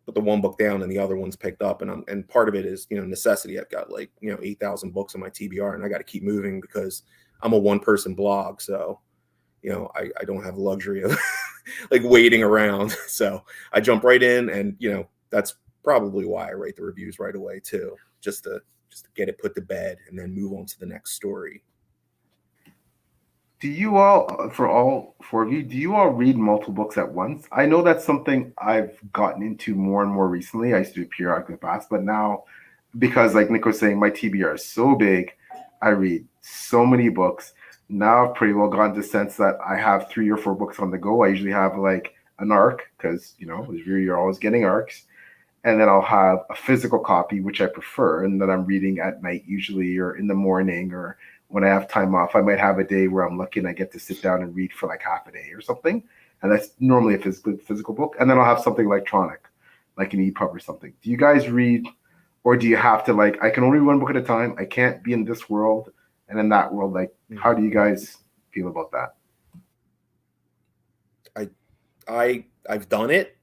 one book down and the other one's picked up, and part of it is necessity. I've got 8,000 books on my TBR, and I got to keep moving because I'm a one-person blog. So I don't have the luxury of waiting around. So I jump right in, and that's probably why I write the reviews right away too, just to just to get it put to bed and then move on to the next story. Do you all, for all four of you, do you all read multiple books at once? I know that's something I've gotten into more and more recently. I used to do periodically in the past, but now, because like Nick was saying, my TBR is so big, I read so many books. Now I've pretty well gotten to the sense that I have 3 or 4 books on the go. I usually have like an arc, because, you know, you're always getting arcs. And then I'll have a physical copy, which I prefer, and that I'm reading at night usually, or in the morning, or when I have time off. I might have a day where I'm lucky and I get to sit down and read for like half a day or something. And that's normally a physical book. And then I'll have something electronic, like an EPUB or something. Do you guys read, or do you have to like, I can only read one book at a time. I can't be in this world and in that world. Like, how do you guys feel about that? I've done it.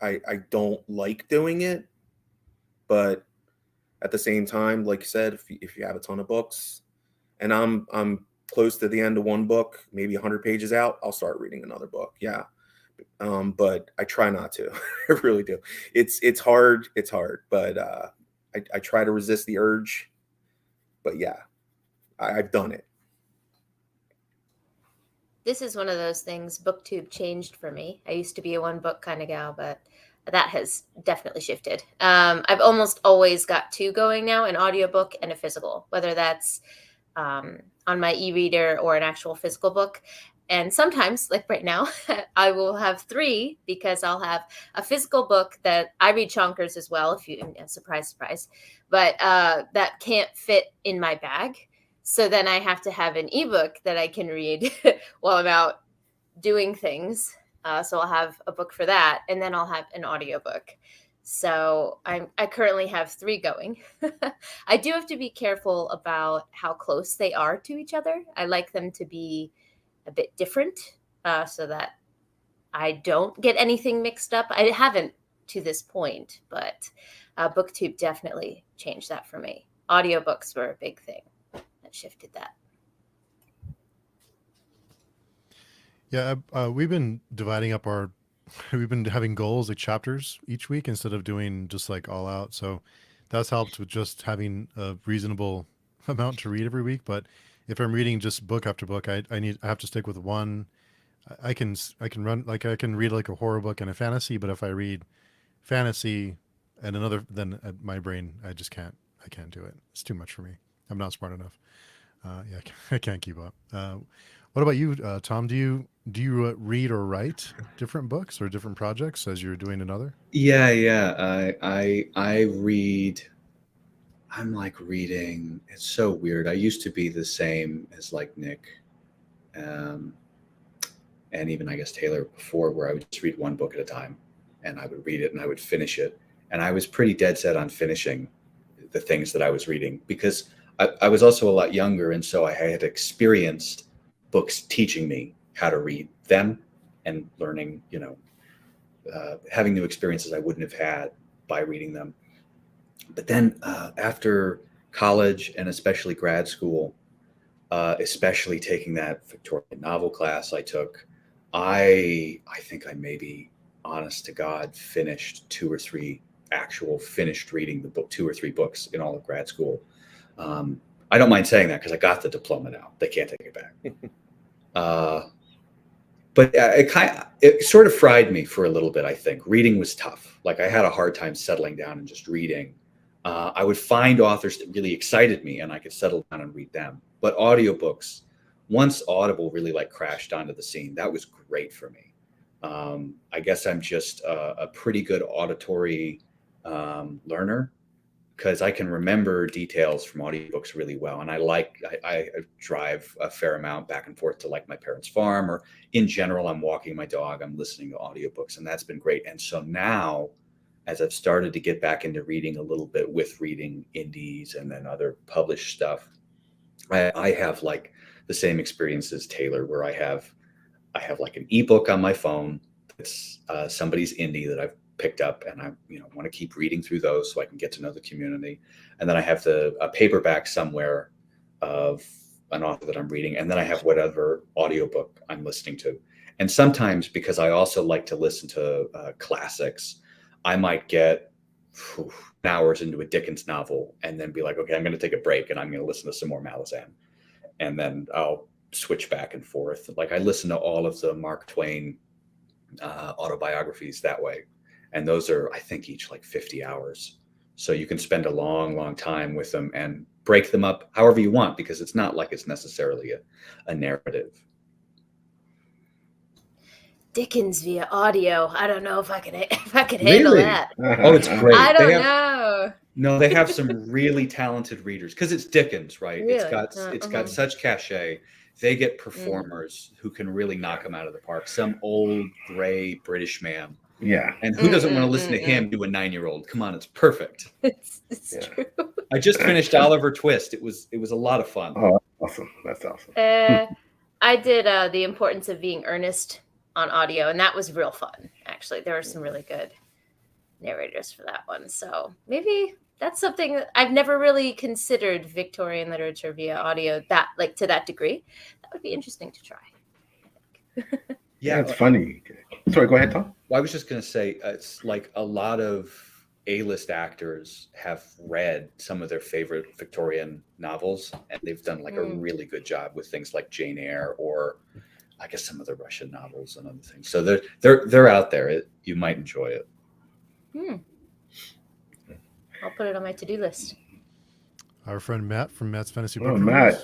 I don't like doing it, but at the same time, like you said, if you have a ton of books, and I'm close to the end of one book, maybe 100 pages out, I'll start reading another book. Yeah, but I try not to. I really do. It's hard. It's hard, but I try to resist the urge. But yeah, I've done it. This is one of those things. BookTube changed for me. I used to be a one book kind of gal, but that has definitely shifted. I've almost always got 2 going now, an audiobook and a physical, whether that's on my e-reader or an actual physical book. And sometimes, like right now, I will have 3, because I'll have a physical book that I read chonkers as well, if you, surprise, surprise, but that can't fit in my bag. So then I have to have an ebook that I can read while I'm out doing things. So I'll have a book for that, and then I'll have an audiobook. So I currently have 3 going. I do have to be careful about how close they are to each other. I like them to be a bit different, so that I don't get anything mixed up. I haven't to this point, but BookTube definitely changed that for me. Audiobooks were a big thing that shifted that. Yeah, we've been dividing up we've been having goals like chapters each week instead of doing just like all out. So that's helped with just having a reasonable amount to read every week. But if I'm reading just book after book, I have to stick with one. I can run, like I can read like a horror book and a fantasy, but if I read fantasy and another, then my brain, I can't do it. It's too much for me. I'm not smart enough. Yeah, I can't keep up. What about you, Tom? Do you read or write different books or different projects as you're doing another? Yeah. I read. I'm like reading. It's so weird. I used to be the same as like Nick, and even I guess Taylor before, where I would just read one book at a time, and I would read it and I would finish it. And I was pretty dead set on finishing the things that I was reading, because I was also a lot younger, and so I had experienced books teaching me how to read them and learning, having new experiences I wouldn't have had by reading them. But then after college and especially grad school, especially taking that Victorian novel class I took, I think I maybe, honest to God, finished 2 or 3 finished reading the book, 2 or 3 books in all of grad school. I don't mind saying that because I got the diploma now. They can't take it back. But it sort of fried me for a little bit, I think. Reading was tough. Like I had a hard time settling down and just reading. I would find authors that really excited me and I could settle down and read them. But audiobooks, once Audible really like crashed onto the scene, that was great for me. I guess I'm just a pretty good auditory learner, because I can remember details from audiobooks really well. And I drive a fair amount back and forth to like my parents' farm, or in general, I'm walking my dog, I'm listening to audiobooks, and that's been great. And so now, as I've started to get back into reading a little bit with reading indies and then other published stuff, I have like the same experience as Taylor, where I have like an ebook on my phone that's somebody's indie that I've picked up, and I want to keep reading through those so I can get to know the community. And then I have a paperback somewhere of an author that I'm reading, and then I have whatever audiobook I'm listening to. And sometimes, because I also like to listen to classics, I might get hours into a Dickens novel and then be like, okay, I'm going to take a break and I'm going to listen to some more Malazan. And then I'll switch back and forth. Like I listen to all of the Mark Twain autobiographies that way. And those are, I think, each like 50 hours. So you can spend a long, long time with them and break them up however you want, because it's not like it's necessarily a narrative. Dickens via audio. I don't know if I could handle Really? that. Oh, it's great. I don't know. No, they have some really talented readers because it's Dickens, right? Really? It's got such cachet. They get performers who can really knock them out of the park. Some old gray British man. Yeah. And who doesn't want to listen to him do a 9-year-old? Come on, it's perfect. It's true. I just finished Oliver Twist. It was a lot of fun. Oh, awesome. That's awesome. I did The Importance of Being Earnest on audio, and that was real fun. Actually, there were some really good narrators for that one. So maybe that's something that I've never really considered, Victorian literature via audio, that like to that degree. That would be interesting to try. Yeah, it's funny. Sorry, go ahead, Tom. Well, I was just going to say, it's like a lot of A-list actors have read some of their favorite Victorian novels, and they've done like a really good job with things like Jane Eyre, or I guess some of the Russian novels and other things. So they're out there. You might enjoy it. I'll put it on my to-do list. Our friend Matt from Matt's Fantasy Book Oh, Reviews. Matt.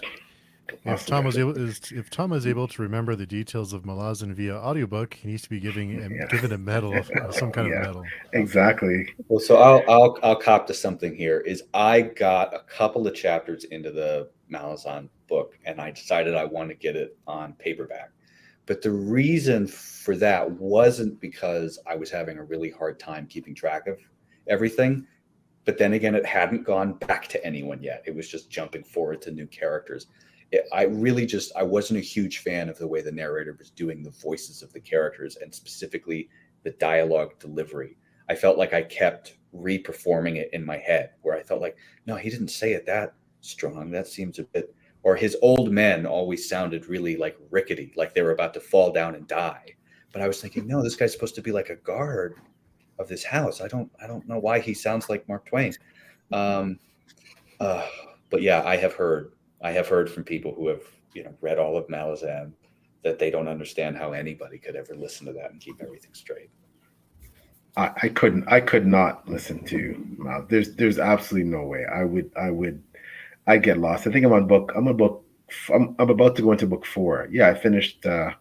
If Tom is able to remember the details of Malazan via audiobook, he needs to be given a medal of some kind of medal. Exactly. Well, so I'll cop to something here. Is I got a couple of chapters into the Malazan book, and I decided I want to get it on paperback. But the reason for that wasn't because I was having a really hard time keeping track of everything. But then again, it hadn't gone back to anyone yet. It was just jumping forward to new characters. I wasn't a huge fan of the way the narrator was doing the voices of the characters, and specifically the dialogue delivery. I felt like I kept re-performing it in my head, where I felt like, no, he didn't say it that strong. That seems a bit, or his old men always sounded really like rickety, like they were about to fall down and die. But I was thinking, no, this guy's supposed to be like a guard of this house. I don't know why he sounds like Mark Twain. But yeah, I have heard from people who have, read all of Malazan that they don't understand how anybody could ever listen to that and keep everything straight. I could not listen to. There's absolutely no way. I'd get lost. I think I'm about to go into book 4. Yeah, I finished Dead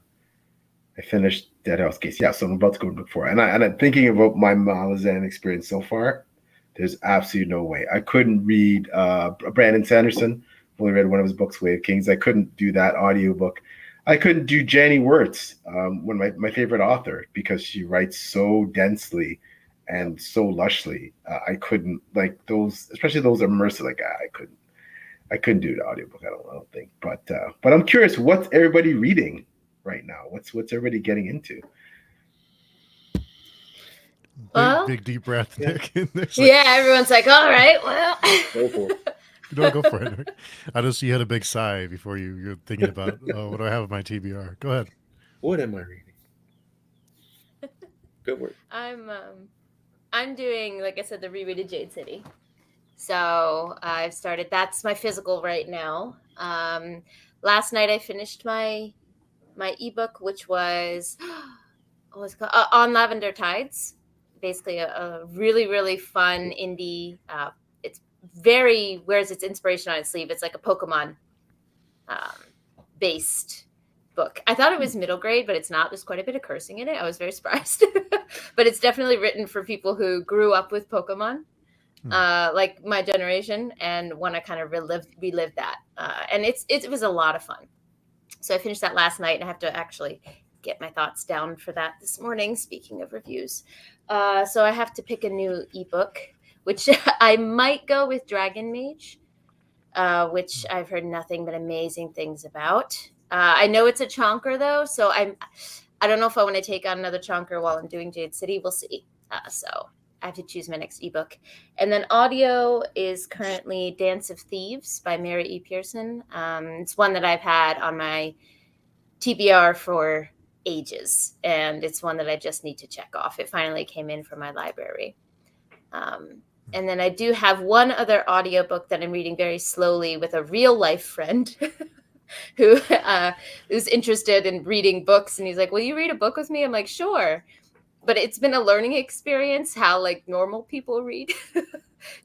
House Case. Yeah, so I'm about to go to book 4. And I'm thinking about my Malazan experience so far. There's absolutely no way. I couldn't read Brandon Sanderson. I've only read one of his books, Way of Kings. I couldn't do that audiobook. I couldn't do Jenny Wirtz, one of my favorite author, because she writes so densely and so lushly. I couldn't, like those, especially those immersive. Like I couldn't do the audiobook. I don't think. But I'm curious, what's everybody reading right now? What's everybody getting into? Well, Big deep breath, Nick. Yeah, everyone's like, all right, well. Go for it. No, go for it. I just you had a big sigh before you're thinking about, what do I have in my TBR? Go ahead. What am I reading? Good work. I'm doing, like I said, the reread of Jade City. So I've started. That's my physical right now. Last night I finished my ebook, which was what's it called? On Lavender Tides. Basically, a really, really fun indie. It's very wears its inspiration on its sleeve. It's like a Pokemon based book. I thought it was middle grade, but it's not. There's quite a bit of cursing in it. I was very surprised. But it's definitely written for people who grew up with Pokemon, like my generation, and want to kind of relive that. And it was a lot of fun. So I finished that last night, and I have to actually get my thoughts down for that this morning, speaking of reviews. So I have to pick a new ebook, which I might go with Dragon Mage, which I've heard nothing but amazing things about. I know it's a chonker, though, so I don't know if I want to take on another chonker while I'm doing Jade City. We'll see. So I have to choose my next ebook. And then audio is currently Dance of Thieves by Mary E. Pearson. It's one that I've had on my TBR for ages, and it's one that I just need to check off. It finally came in from my library. And then I do have one other audiobook that I'm reading very slowly with a real life friend who who's interested in reading books. And he's like, will you read a book with me? I'm like, sure. But it's been a learning experience how like normal people read.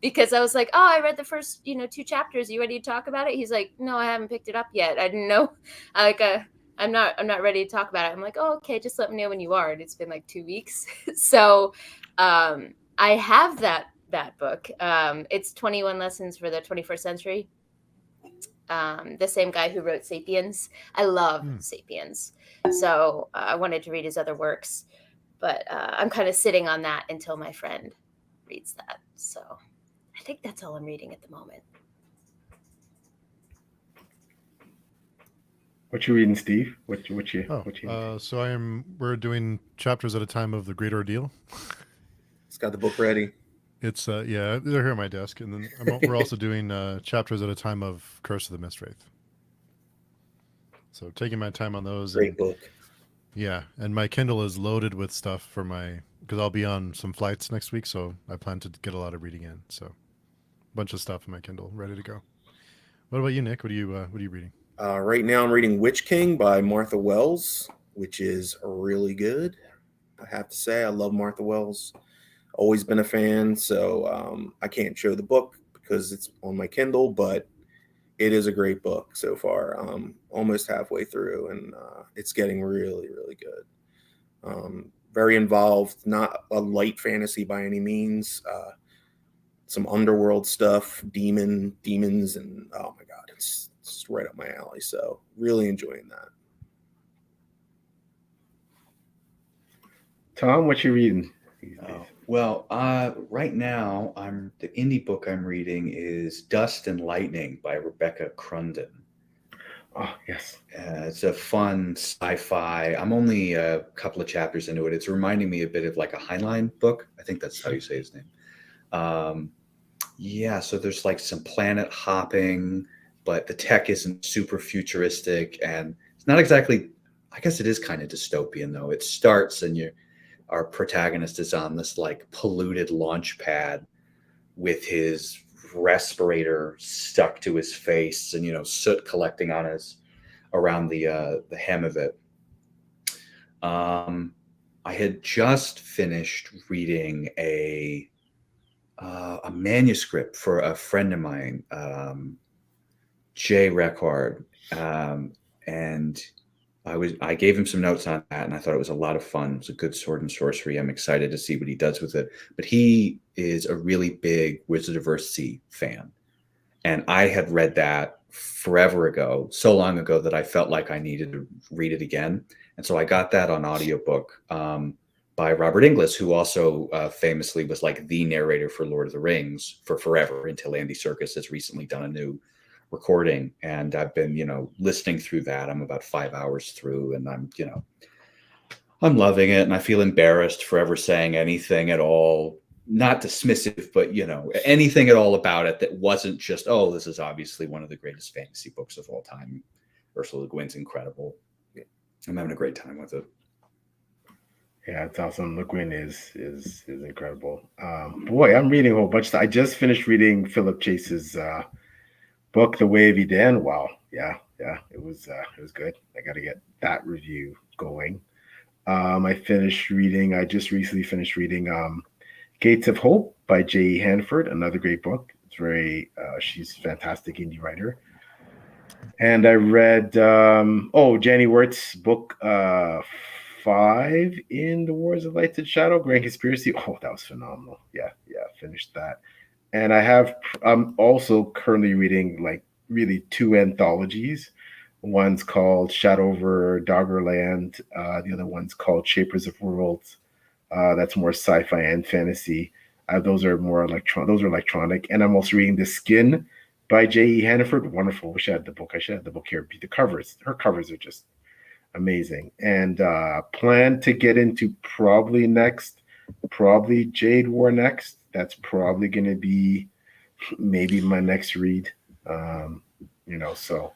Because I was like, oh, I read the first, 2 chapters. You ready to talk about it? He's like, no, I haven't picked it up yet. I didn't know. I'm not ready to talk about it. I'm like, oh, okay, just let me know when you are. And it's been like 2 weeks. So I have that book. It's 21 Lessons for the 21st Century. The same guy who wrote Sapiens. I love Sapiens. So I wanted to read his other works. But I'm kind of sitting on that until my friend reads that. So I think that's all I'm reading at the moment. What you reading, Steve? What you? So we're doing chapters at a time of The Great Ordeal. It's got the book ready. It's they're here on my desk, and then we're also doing chapters at a time of Curse of the Mistwraith. So taking my time on those. Great book. Yeah, and my Kindle is loaded with stuff because I'll be on some flights next week, so I plan to get a lot of reading in. So a bunch of stuff in my Kindle ready to go. What about you, Nick? What are you reading? Right now I'm reading Witch King by Martha Wells, which is really good. I have to say, I love Martha Wells. Always been a fan, so I can't show the book because it's on my Kindle, but it is a great book so far. Almost halfway through, and it's getting really, really good. Very involved, not a light fantasy by any means. Some underworld stuff, demons, and oh my god, it's right up my alley. So really enjoying that. Tom, what you reading? Well, right now, the indie book I'm reading is Dust and Lightning by Rebecca Crunden. Oh, yes. It's a fun sci-fi. I'm only a couple of chapters into it. It's reminding me a bit of like a Heinlein book. I think that's how you say his name. So there's like some planet hopping, but the tech isn't super futuristic, and it's not exactly, I guess it is kind of dystopian though. It starts and our protagonist is on this like polluted launch pad with his respirator stuck to his face and soot collecting on around the hem of it. I had just finished reading a manuscript for a friend of mine, Jay Reckard, and I gave him some notes on that, and I thought it was a lot of fun. It was a good sword and sorcery. I'm excited to see what he does with it. But he is a really big Wizard of Earthsea fan. And I had read that forever ago, so long ago that I felt like I needed to read it again. And so I got that on audiobook by Robert Inglis, who also famously was like the narrator for Lord of the Rings for forever until Andy Serkis has recently done a new recording. And I've been, listening through that. I'm about 5 hours through, and I'm loving it. And I feel embarrassed for ever saying anything at all, not dismissive, but, anything at all about it that wasn't just, oh, this is obviously one of the greatest fantasy books of all time. Ursula Le Guin's incredible. I'm having a great time with it. Yeah, it's awesome. Le Guin is incredible. Boy, I'm reading a whole bunch. I just finished reading Philip Chase's book, The Way of Eden. Wow, yeah, it was good. I got to get that review going. I just recently finished reading Gates of Hope by J.E. Hanford, another great book. It's she's a fantastic indie writer. And I read Jenny Wirt's book 5 in the Wars of Light and Shadow, Grand Conspiracy. Oh, that was phenomenal. Yeah, finished that. And I'm also currently reading like really 2 anthologies. One's called Shadow over Doggerland. The other one's called Shapers of Worlds. That's more sci-fi and fantasy. Those are more electronic. And I'm also reading The Skin by J.E. Hanford. Wonderful. Wish I had the book. I should have the book here. Her covers are just amazing. And plan to get into probably Jade War next. That's probably going to be maybe my next read. So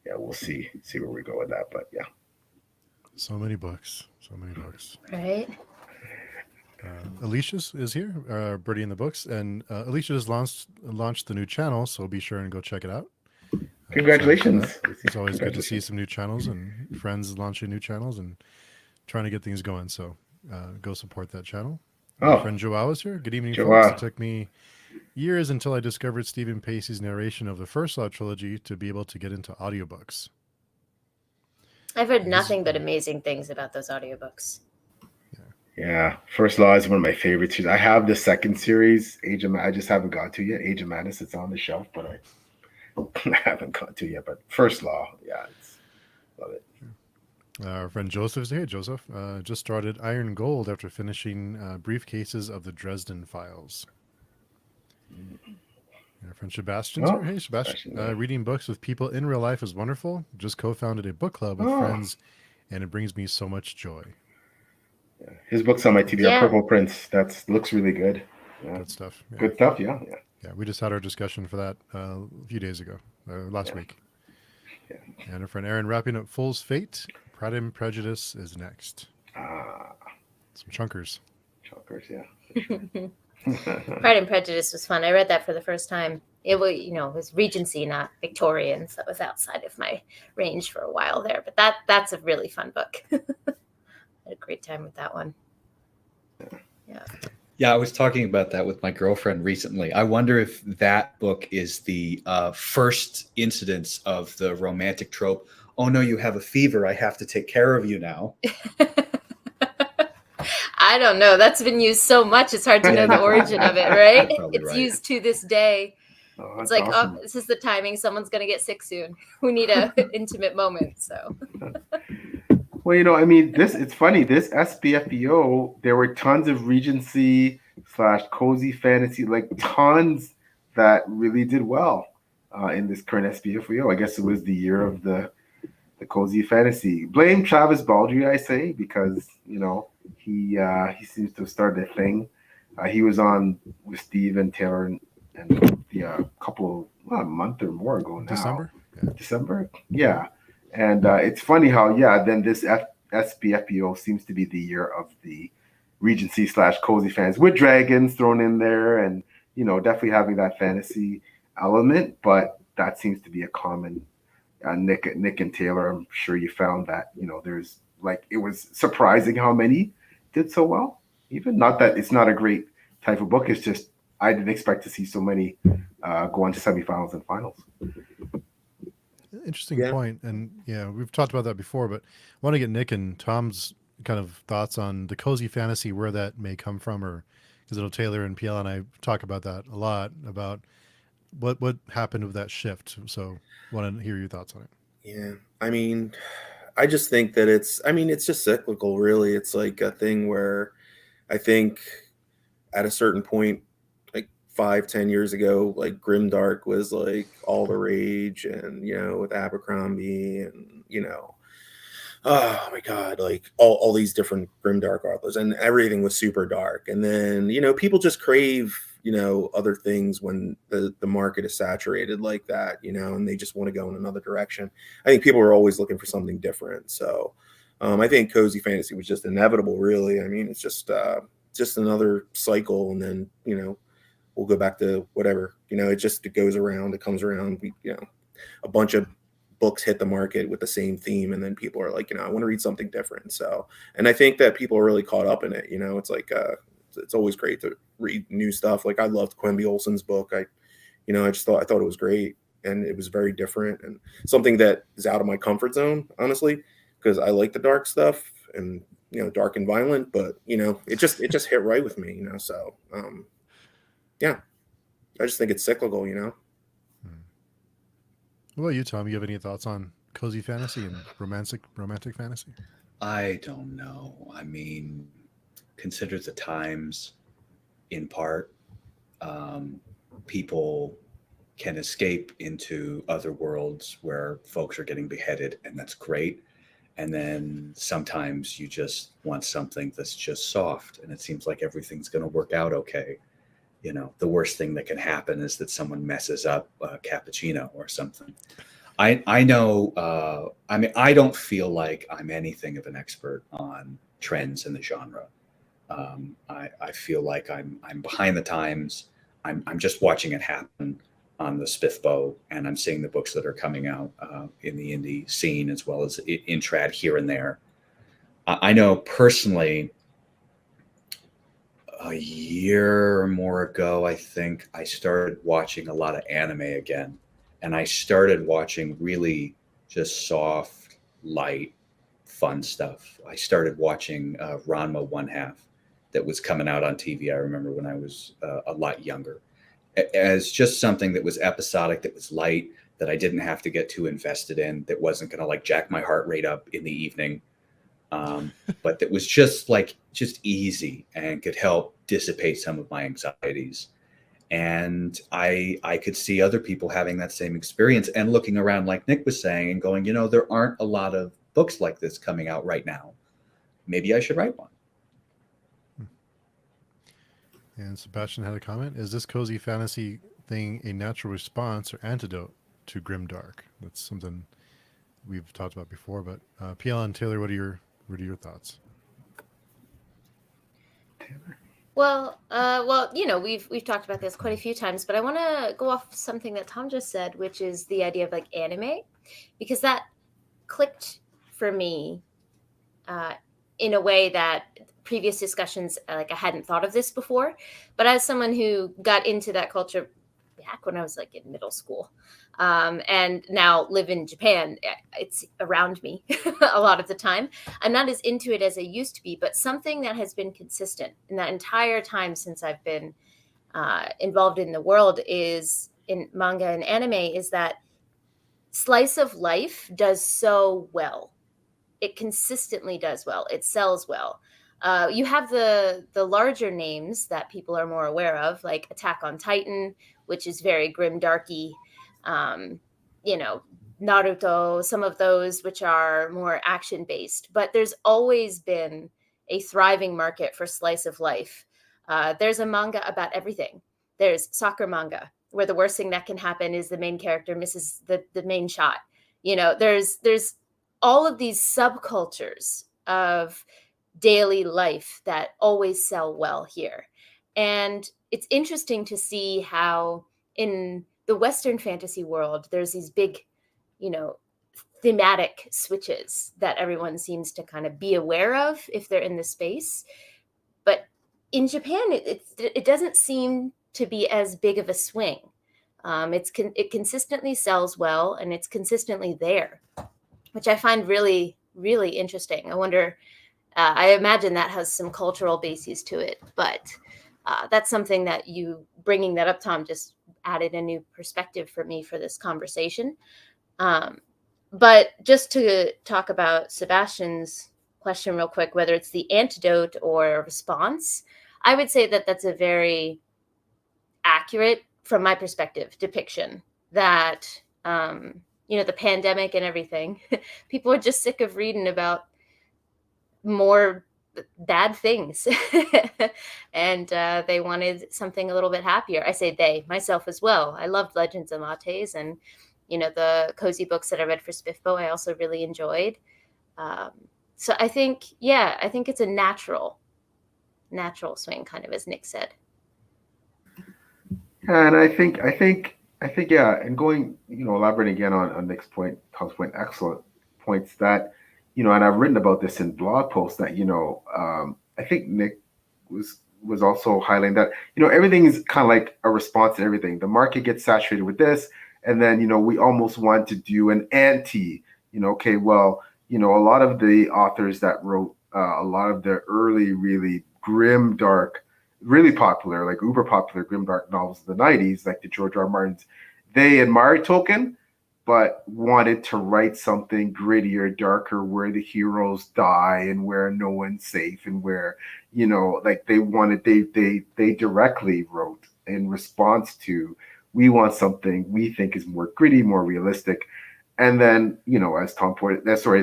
yeah, we'll see where we go with that. But yeah. So many books. Right. Alicia's is here, Birdie in the Books, and Alicia has launched the new channel, so be sure and go check it out. Congratulations. It's always good to see some new channels and friends launching new channels and trying to get things going. So go support that channel. My friend Joao is here. Good evening, Joao. folks. It took me years until I discovered Stephen Pacey's narration of the First Law trilogy to be able to get into audiobooks. I've heard nothing but amazing things about those audiobooks. Yeah, First Law is one of my favorites. I have the second series, Age of I just haven't got to yet. Age of Madness, it's on the shelf, but I haven't got to yet. But First Law, yeah, love it. Our friend Joseph is here. Joseph just started Iron Gold after finishing Briefcases of the Dresden Files. Our friend Sebastian's here. Hey, Sebastian. Reading books with people in real life is wonderful. Just co-founded a book club with friends, and it brings me so much joy. Yeah. His book's on my TBR, Purple Prince. Looks really good. Yeah. Good stuff. Yeah. Good stuff, yeah. We just had our discussion for that a few days ago, last week. Yeah. And our friend Aaron wrapping up Fool's Fate. Pride and Prejudice is next. Some chunkers. Chunkers, yeah. Pride and Prejudice was fun. I read that for the first time. It was, it was Regency, not Victorian, so it was outside of my range for a while there. But that's a really fun book. I had a great time with that one. Yeah, I was talking about that with my girlfriend recently. I wonder if that book is the first incidence of the romantic trope. Oh no, you have a fever. I have to take care of you now. I don't know. That's been used so much. It's hard to know the origin of it, right? It's right. used to this day. It's like, awesome. this is the timing. Someone's going to get sick soon. We need an intimate moment. So. Well, it's funny. This SPFBO, there were tons of Regency / cozy fantasy, like tons that really did well in this current SPFBO. I guess it was the year of the cozy fantasy. Blame Travis Baldry, I say, because he seems to have started a thing. He was on with Steve and Taylor and a a month or more ago now. December? Yeah. And it's funny how, then this SPFBO seems to be the year of the Regency / cozy fans with dragons thrown in there and, definitely having that fantasy element. But that seems to be a common Nick and Taylor. I'm sure you found that, there's it was surprising how many did so well. Even not that it's not a great type of book. It's just I didn't expect to see so many go on to semifinals and finals. Interesting point. And we've talked about that before, but I want to get Nick and Tom's kind of thoughts on the cozy fantasy, where that may come from, or because Taylor and PL and I talk about that a lot, about what happened with that shift. So want to hear your thoughts on it. Yeah. I just think that it's just cyclical, really. It's like a thing where I think at a certain point, like 5-10 years ago, like grimdark was like all the rage, and with Abercrombie and oh my god, like all these different grimdark authors, and everything was super dark. And then people just crave other things when the market is saturated like that, and they just want to go in another direction. I think people are always looking for something different. So I think cozy fantasy was just inevitable, really. It's just another cycle, and then we'll go back to whatever. It goes around, it comes around. A bunch of books hit the market with the same theme, and then people are like, I want to read something different. So, and I think that people are really caught up in it. It's like it's always great to read new stuff. Like I loved Quimby Olson's book. I thought it was great, and it was very different and something that is out of my comfort zone, honestly, because I like the dark stuff and dark and violent, but it just hit right with me, So I just think it's cyclical, What about you, Tom? You have any thoughts on cozy fantasy and romantic fantasy? I don't know. Consider the times, in part. People can escape into other worlds where folks are getting beheaded, and that's great. And then sometimes you just want something that's just soft, and it seems like everything's going to work out okay. The worst thing that can happen is that someone messes up a cappuccino or something. I know. I don't feel like I'm anything of an expert on trends in the genre. I feel like I'm behind the times. I'm just watching it happen on the SPFBO, and I'm seeing the books that are coming out in the indie scene as well as in trad here and there. I know personally, a year or more ago, I think I started watching a lot of anime again, and I started watching really just soft, light, fun stuff. I started watching Ranma One Half that was coming out on TV. I remember when I was a lot younger, as just something that was episodic, that was light, that I didn't have to get too invested in, that wasn't going to like jack my heart rate up in the evening, but that was just easy and could help dissipate some of my anxieties. And I could see other people having that same experience and looking around, like Nick was saying, and going, there aren't a lot of books like this coming out right now. Maybe I should write one. And Sebastian had a comment. Is this cozy fantasy thing a natural response or antidote to grimdark? That's something we've talked about before. But PL and Taylor, what are your thoughts? Well, we've talked about this quite a few times, but I want to go off something that Tom just said, which is the idea of like anime, because that clicked for me in a way that previous discussions, like I hadn't thought of this before. But as someone who got into that culture back when I was like in middle school, and now live in Japan, it's around me a lot of the time. I'm not as into it as I used to be, but something that has been consistent in that entire time since I've been involved in the world is in manga and anime is that slice of life does so well. It consistently does well. It sells well. You have the larger names that people are more aware of, like Attack on Titan, which is very grim, darky. Naruto, some of those which are more action based. But there's always been a thriving market for slice of life. There's a manga about everything. There's soccer manga, where the worst thing that can happen is the main character misses the main shot. There's all of these subcultures of daily life that always sell well here. And it's interesting to see how in the Western fantasy world, there's these big, thematic switches that everyone seems to kind of be aware of if they're in the space. But in Japan, it doesn't seem to be as big of a swing. It consistently sells well, and it's consistently there, which I find really, really interesting. I wonder, I imagine that has some cultural bases to it, but that's something that you bringing that up, Tom, just added a new perspective for me for this conversation. But just to talk about Sebastian's question real quick, whether it's the antidote or a response, I would say that that's a very accurate, from my perspective, depiction that, the pandemic and everything, people are just sick of reading about more bad things and they wanted something a little bit happier. I say they, myself as well. I loved Legends and Lattes, and the cozy books that I read for SPFBO I also really enjoyed. So I think it's a natural swing, kind of, as Nick said. And I think yeah, and going, elaborating again on Nick's point, Tom's point, excellent points that, and I've written about this in blog posts that, I think Nick was also highlighting that, everything is kind of like a response to everything. The market gets saturated with this, and then, we almost want to do an anti, okay, well, a lot of the authors that wrote a lot of the early, really grim, dark, really popular, like uber popular grim, dark novels of the 90s, like the George R. R. Martins, they admired Tolkien, but wanted to write something grittier, darker, where the heroes die and where no one's safe, and where, like they directly wrote in response to, we want something we think is more gritty, more realistic. And then, as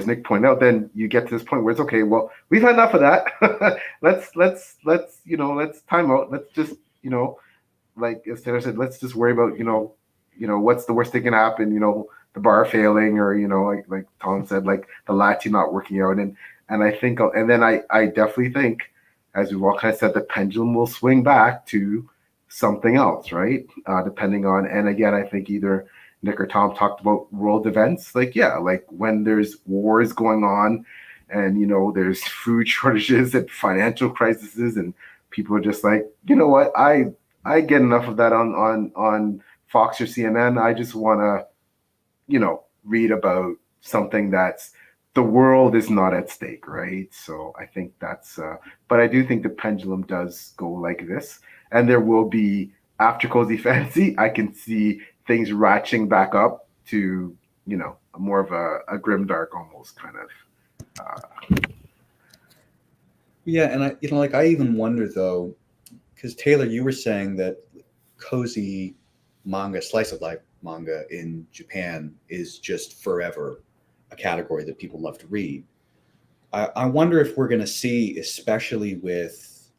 Nick pointed out, then you get to this point where it's okay, well, we've had enough of that. let's time out. Let's just, like as Taylor said, let's just worry about, what's the worst thing can happen, the bar failing, or, like Tom said, like the Latte not working out. And I think, and then I definitely think as we've all kind of said, the pendulum will swing back to something else, right? Depending on, and again, I think either Nick or Tom talked about world events. Like, yeah, like when there's wars going on and, there's food shortages and financial crises and people are just like, you know what, I get enough of that on Fox or CNN. I just want to, read about something that's the world is not at stake, right? So I think that's, but I do think the pendulum does go like this, and there will be after Cozy Fantasy. I can see things ratcheting back up to, more of a grimdark almost kind of. Yeah, and I even wonder though, because Taylor, you were saying that cozy manga, slice of life manga in Japan is just forever a category that people love to read. I wonder if we're going to see, especially with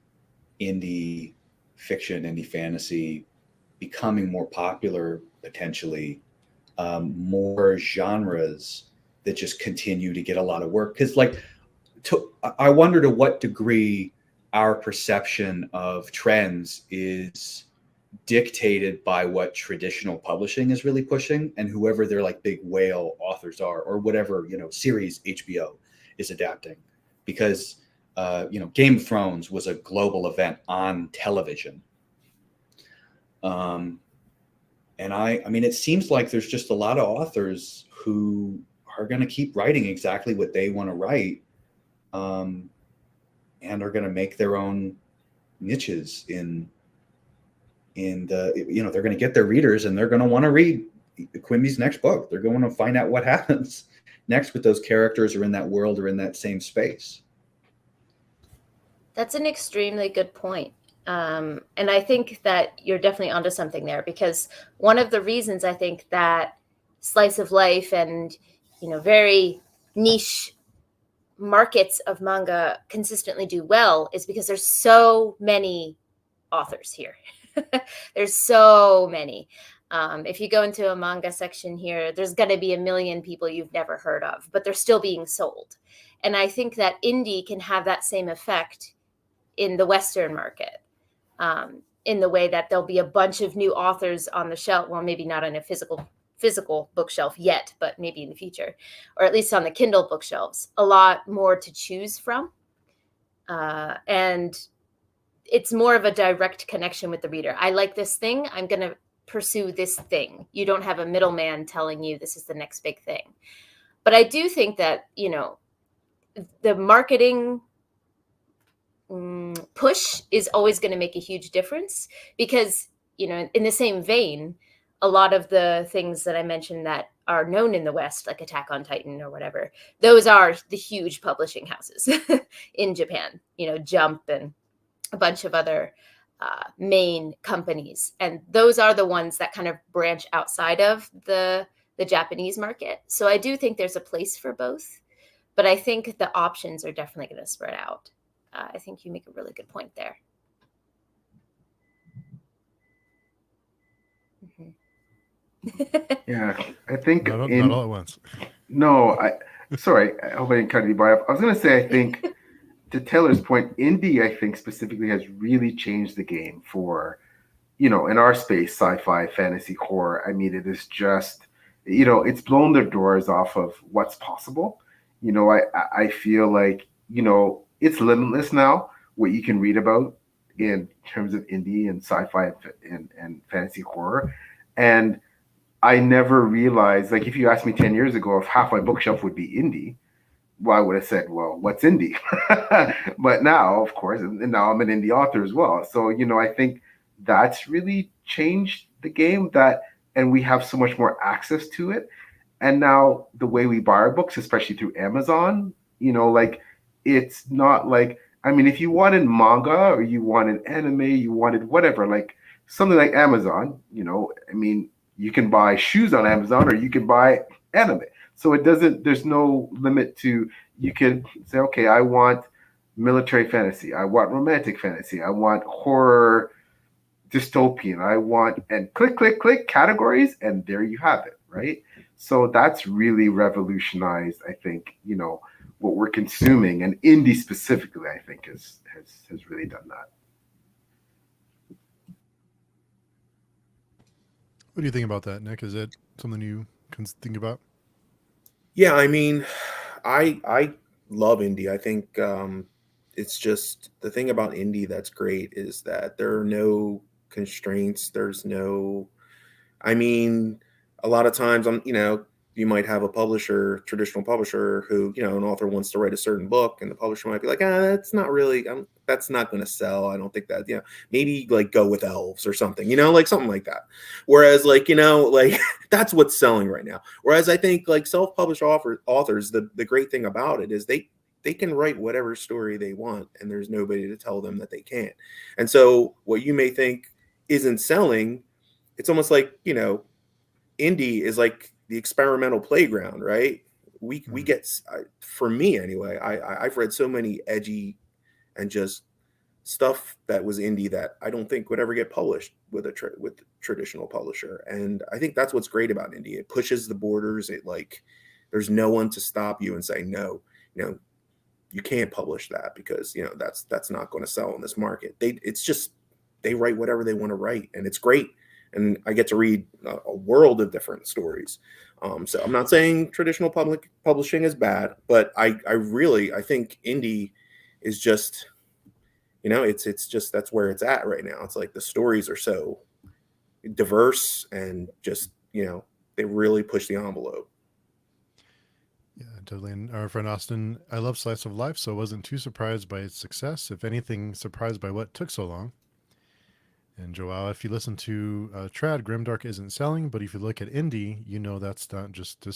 indie fiction, indie fantasy becoming more popular, potentially more genres that just continue to get a lot of work. Because I wonder to what degree our perception of trends is dictated by what traditional publishing is really pushing and whoever their like big whale authors are, or whatever, series HBO is adapting. Because, Game of Thrones was a global event on television. And I mean, it seems like there's just a lot of authors who are going to keep writing exactly what they want to write, and are going to make their own niches in the, they're going to get their readers and they're going to want to read Quimby's next book. They're going to find out what happens next with those characters or in that world or in that same space. That's an extremely good point. And I think that you're definitely onto something there, because one of the reasons I think that slice of life and, very niche markets of manga consistently do well is because there's so many authors here. There's so many. If you go into a manga section here, there's going to be a million people you've never heard of, but they're still being sold. And I think that indie can have that same effect in the Western market, in the way that there'll be a bunch of new authors on the shelf. Well, maybe not on a physical bookshelf yet, but maybe in the future, or at least on the Kindle bookshelves, a lot more to choose from. And it's more of a direct connection with the reader. I like this thing. I'm going to pursue this thing. You don't have a middleman telling you this is the next big thing. But I do think that, the marketing push is always going to make a huge difference, because, in the same vein, a lot of the things that I mentioned that are known in the West, like Attack on Titan or whatever, those are the huge publishing houses in Japan, Jump and a bunch of other main companies. And those are the ones that kind of branch outside of the Japanese market. So I do think there's a place for both, but I think the options are definitely going to spread out. I think you make a really good point there. Yeah, I think Not all at once. No, sorry, I hope I didn't cut anybody off. I was going to say, I think to Taylor's point, indie, I think specifically has really changed the game for, in our space, sci-fi, fantasy, horror. I mean, it is just, it's blown their doors off of what's possible. I feel like, it's limitless now what you can read about in terms of indie and sci-fi and fantasy horror. And I never realized, like, if you asked me 10 years ago if half my bookshelf would be indie, well, I would have said, well, what's indie? But now, of course, and now I'm an indie author as well. So, I think that's really changed the game, and we have so much more access to it. And now the way we buy our books, especially through Amazon, it's not like, I mean, if you wanted manga or you wanted anime, you wanted whatever, like something like Amazon, I mean, you can buy shoes on Amazon or you can buy anime. So there's no limit to, you can say, okay, I want military fantasy. I want romantic fantasy. I want horror, dystopian. I want, and click, click, click categories. And there you have it. Right. So that's really revolutionized, I think, what we're consuming, and indie specifically, I think has really done that. What do you think about that, Nick? Is it something you can think about? Yeah, I mean, I love indie. I think it's just the thing about indie that's great is that there are no constraints. There's no, I mean, a lot of times you might have a publisher, traditional publisher, who, an author wants to write a certain book, and the publisher might be like, that's not really, that's not going to sell. I don't think that, maybe like go with elves or something, like something like that. Whereas like, that's what's selling right now. Whereas I think like self-published authors, the great thing about it is they can write whatever story they want, and there's nobody to tell them that they can't. And so what you may think isn't selling, it's almost like, indie is like the experimental playground, right? We get, for me anyway, I've read so many edgy and just stuff that was indie that I don't think would ever get published with a traditional publisher. And I think that's what's great about indie. It pushes the borders. It like, there's no one to stop you and say, no, you can't publish that because, that's not going to sell in this market. They write whatever they want to write, and it's great. And I get to read a world of different stories. So I'm not saying traditional publishing is bad, but I think indie is just, it's just, that's where it's at right now. It's like the stories are so diverse and just, they really push the envelope. Yeah, totally. And our friend Austin, I love slice of life, so I wasn't too surprised by its success. If anything, surprised by what took so long. And Joao, if you listen to Trad, Grimdark isn't selling, but if you look at indie, that's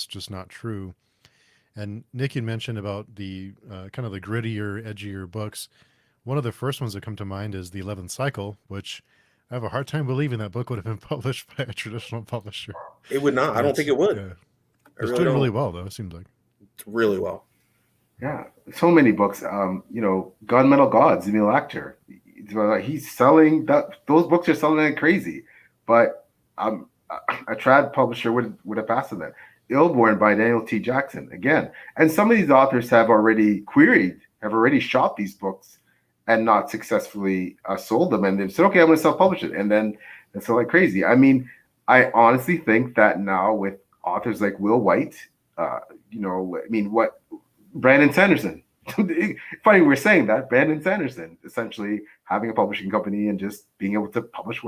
just not true. And Nick, you mentioned about the kind of the grittier, edgier books. One of the first ones that come to mind is The 11th Cycle, which I have a hard time believing that book would have been published by a traditional publisher. It would not. I don't think it would. Yeah. It's doing really well, though, it seems like. It's really well. Yeah, so many books. Gunmetal Gods, Emil Actor. He's selling that. Those books are selling like crazy, but a trad publisher would have passed on that. Illborn by Daniel T. Jackson again, and some of these authors have already shopped these books and not successfully sold them, and they've said, okay, I'm going to self-publish it, and then they sell like crazy. I mean, I honestly think that now with authors like Will White, what Brandon Sanderson. Funny we're saying that, Brandon Sanderson essentially having a publishing company and just being able to publish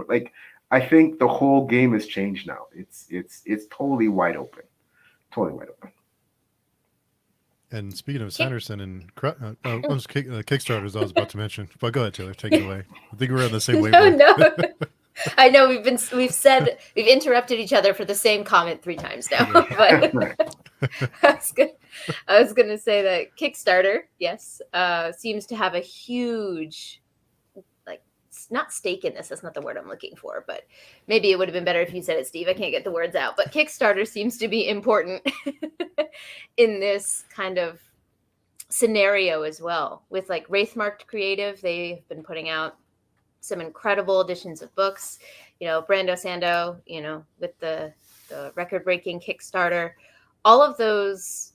I think the whole game has changed now. It's totally wide open. And speaking of Sanderson and Kickstarters, I was about to mention, but go ahead, Taylor, take it away. I think we're on the same wavelength. No. I know we've interrupted each other for the same comment 3 times now. But I was gonna say that Kickstarter, yes, seems to have a huge, not stake in this. That's not the word I'm looking for, but maybe it would have been better if you said it, Steve. I can't get the words out, but Kickstarter seems to be important in this kind of scenario as well. With like Wraithmarked Creative, they've been putting out some incredible editions of books. Brando Sando, with the record-breaking Kickstarter. All of those,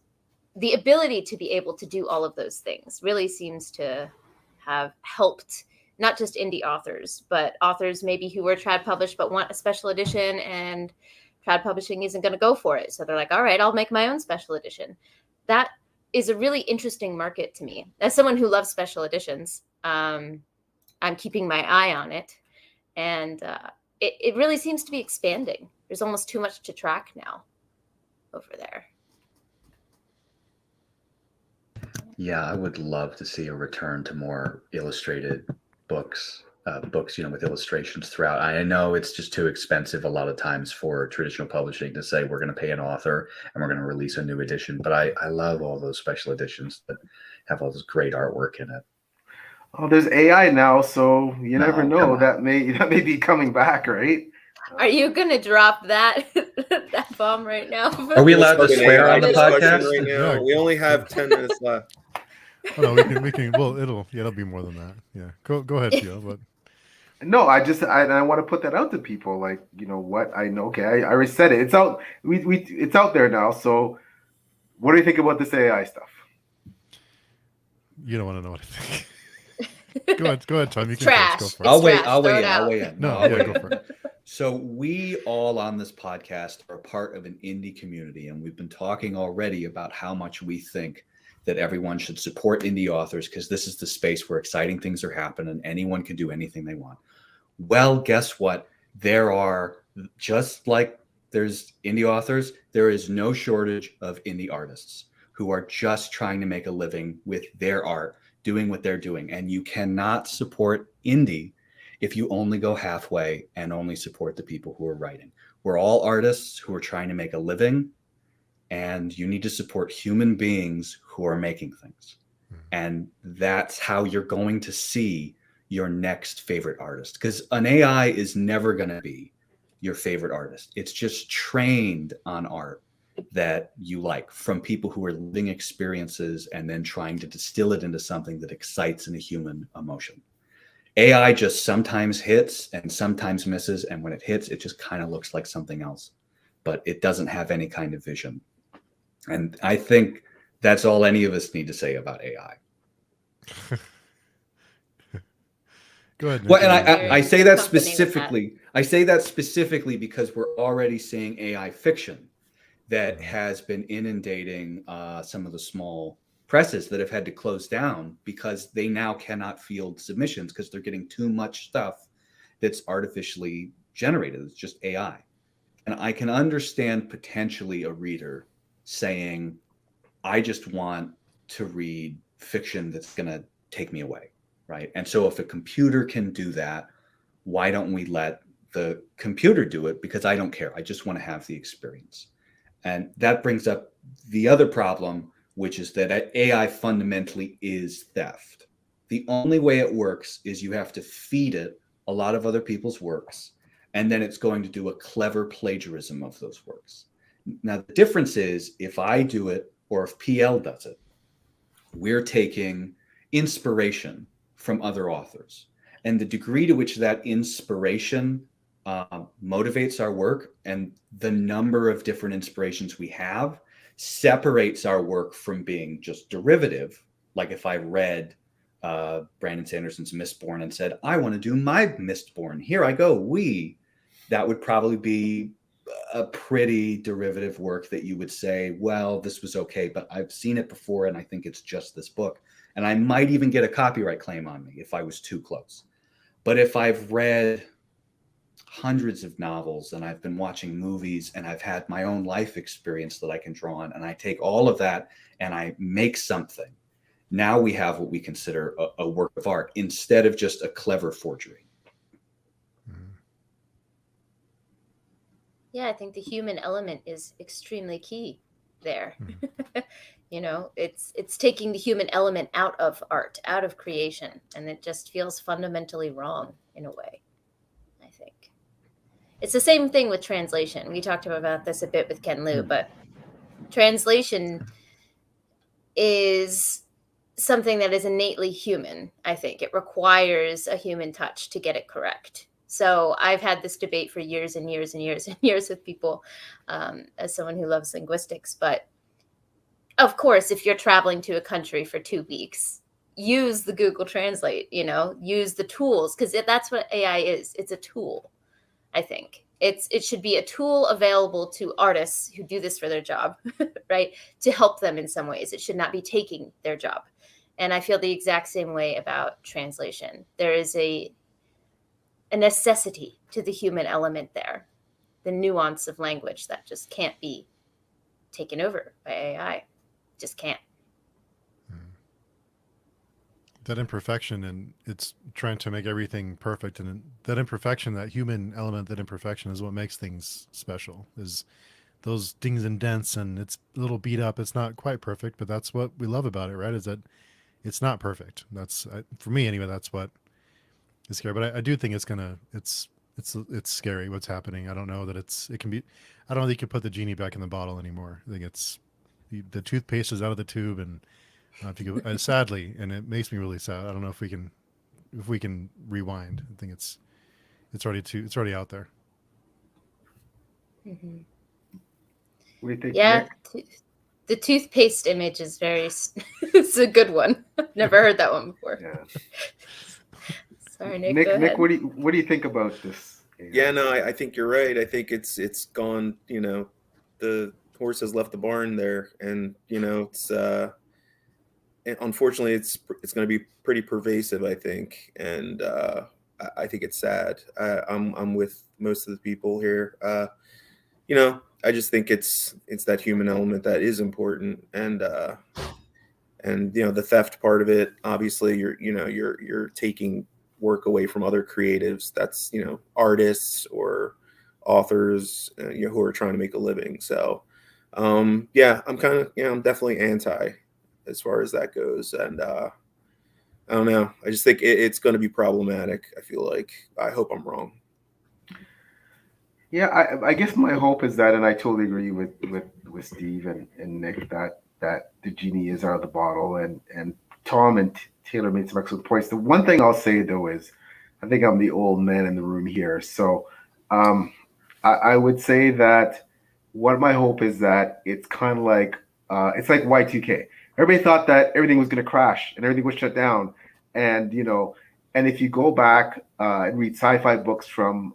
the ability to be able to do all of those things really seems to have helped not just indie authors, but authors maybe who were trad published but want a special edition, and trad publishing isn't going to go for it. So they're like, all right, I'll make my own special edition. That is a really interesting market to me. As someone who loves special editions, I'm keeping my eye on it. And it really seems to be expanding. There's almost too much to track now over there. Yeah, I would love to see a return to more illustrated books, with illustrations throughout. I know it's just too expensive a lot of times for traditional publishing to say we're going to pay an author and we're going to release a new edition. But I love all those special editions that have all this great artwork in it. Oh, there's AI now, so you never know. That may be coming back, right? Are you gonna drop that bomb right now? Are we allowed to swear on the podcast? Right now. Yeah. We only have 10 minutes left. Oh, no, we can. Well, it'll be more than that. Yeah, go ahead, Theo. But no, I want to put that out to people. Like, what I know. Okay, I already said it. It's out. It's out there now. So, what do you think about this AI stuff? You don't want to know what I think. Go ahead, Tom. You It's can first. Go trash. for it. I'll wait. trash. I'll Throw weigh it in. I'll out. weigh in. No, I'll yeah, weigh go in. for it. So we all on this podcast are a part of an indie community, and we've been talking already about how much we think that everyone should support indie authors because this is the space where exciting things are happening. Anyone can do anything they want. Well, guess what? There are, just like there's indie authors, there is no shortage of indie artists who are just trying to make a living with their art, doing what they're doing. And you cannot support indie if you only go halfway and only support the people who are writing. We're all artists who are trying to make a living, and you need to support human beings who are making things. And that's how you're going to see your next favorite artist, because an AI is never going to be your favorite artist. It's just trained on art that you like from people who are living experiences and then trying to distill it into something that excites in a human emotion. AI just sometimes hits and sometimes misses. And when it hits, it just kind of looks like something else, but it doesn't have any kind of vision. And I think that's all any of us need to say about AI. Go ahead, Nick. Well, and I say that Company with specifically. I say that specifically because we're already seeing AI fiction that has been inundating some of the small presses that have had to close down because they now cannot field submissions because they're getting too much stuff that's artificially generated. It's just AI. And I can understand potentially a reader saying, I just want to read fiction that's going to take me away, right? And so if a computer can do that, why don't we let the computer do it? Because I don't care. I just want to have the experience. And that brings up the other problem, which is that AI fundamentally is theft. The only way it works is you have to feed it a lot of other people's works, and then it's going to do a clever plagiarism of those works. Now, the difference is if I do it or if PL does it, we're taking inspiration from other authors. And the degree to which that inspiration motivates our work and the number of different inspirations we have separates our work from being just derivative. Like if I read Brandon Sanderson's Mistborn and said, I want to do my Mistborn, here I go, that would probably be a pretty derivative work that you would say, well, this was okay, but I've seen it before and I think it's just this book. And I might even get a copyright claim on me if I was too close. But if I've read hundreds of novels and I've been watching movies and I've had my own life experience that I can draw on, and I take all of that and I make something, now we have what we consider a work of art instead of just a clever forgery. Yeah, I think the human element is extremely key there. You know, it's taking the human element out of art, out of creation, and it just feels fundamentally wrong in a way, I think. It's the same thing with translation. We talked about this a bit with Ken Liu, but translation is something that is innately human, I think. It requires a human touch to get it correct. So I've had this debate for years and years and years and years with people as someone who loves linguistics. But of course, if you're traveling to a country for 2 weeks, use the Google Translate, use the tools, because that's what AI is. It's a tool, I think. It should be a tool available to artists who do this for their job, right? To help them in some ways. It should not be taking their job. And I feel the exact same way about translation. There is a necessity to the human element there, the nuance of language that just can't be taken over by AI. Just can't. That imperfection, and it's trying to make everything perfect, and that imperfection, that human element, that imperfection is what makes things special, is those dings and dents, and it's a little beat up. It's not quite perfect, but that's what we love about it, right? Is that it's not perfect. That's for me anyway. That's what is scary. But I do think it's scary what's happening. I don't know that it can be. I don't think you can put the genie back in the bottle anymore. I think it's the toothpaste is out of the tube, and if you go, sadly, and it makes me really sad. I don't know if we can rewind. I think it's already out there. Mm-hmm. What do you think, Yeah, Nick? the toothpaste image is very It's a good one. Never heard that one before. Yeah. Sorry, Nick. Nick, go ahead. what do you think about this? Yeah, no, I think you're right. I think it's gone. The horse has left the barn there, and it's unfortunately it's going to be pretty pervasive. I think, and I think it's sad. I'm with most of the people here. I just think it's that human element that is important, and the theft part of it. Obviously, you're taking work away from other creatives. That's artists or authors who are trying to make a living. So yeah, I'm kind of I'm definitely anti as far as that goes, and I don't know. I just think it's going to be problematic. I feel like I hope I'm wrong. Yeah, I guess my hope is that, and I totally agree with Steve and Nick that the genie is out of the bottle, and Tom and Taylor made some excellent points. The one thing I'll say though is, I think I'm the old man in the room here, so I would say that what my hope is that it's kind of like it's like Y2K. Everybody thought that everything was going to crash and everything was shut down, and and if you go back and read sci-fi books from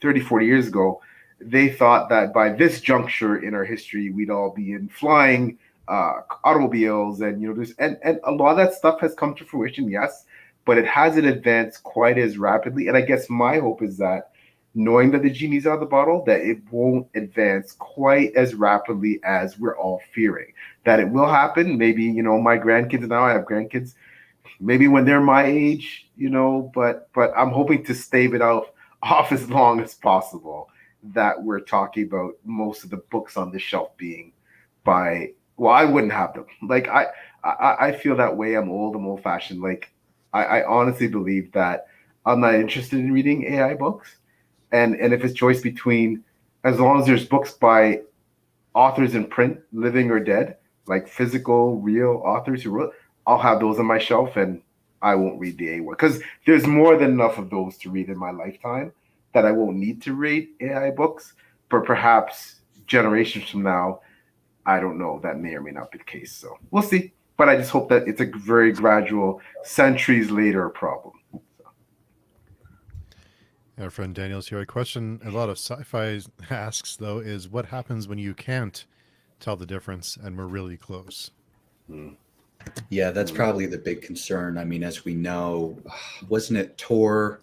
30, 40 years ago, they thought that by this juncture in our history, we'd all be in flying automobiles, and and a lot of that stuff has come to fruition, yes, but it hasn't advanced quite as rapidly. And I guess my hope is that, knowing that the genie's out of the bottle, that it won't advance quite as rapidly as we're all fearing. That it will happen. Maybe, my grandkids, now I have grandkids, maybe when they're my age, but I'm hoping to stave it off as long as possible, that we're talking about most of the books on the shelf being I wouldn't have them. Like, I feel that way. I'm old fashioned. Like, I honestly believe that I'm not interested in reading AI books. And if it's choice between, as long as there's books by authors in print, living or dead, like physical, real authors who wrote, I'll have those on my shelf, and I won't read the AI one, because there's more than enough of those to read in my lifetime that I won't need to read AI books. But perhaps generations from now, I don't know, that may or may not be the case. So we'll see. But I just hope that it's a very gradual, centuries later problem. Our friend Daniel's here. A question a lot of sci-fi asks, though, is what happens when you can't tell the difference and we're really close? Yeah, that's probably the big concern. I mean, as we know, wasn't it Tor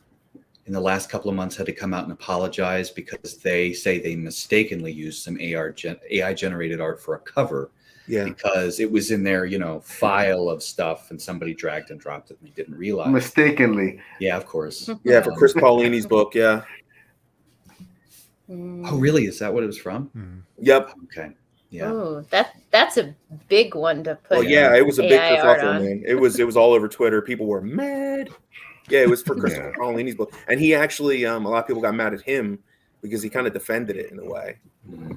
in the last couple of months had to come out and apologize because they say they mistakenly used some AI generated art for a cover. Yeah, Because it was in their, file of stuff, and somebody dragged and dropped it and they didn't realize. Mistakenly. Yeah, of course. yeah, for Chris Paolini's book. Yeah. Oh, really? Is that what it was from? Yep. Okay. Yeah. Oh, that's a big one to put. Well, yeah, it was a big AI art kerfuffle, on. man. It was all over Twitter. People were mad. Yeah, it was for Christopher Paolini's book, and he actually a lot of people got mad at him because he kind of defended it in a way.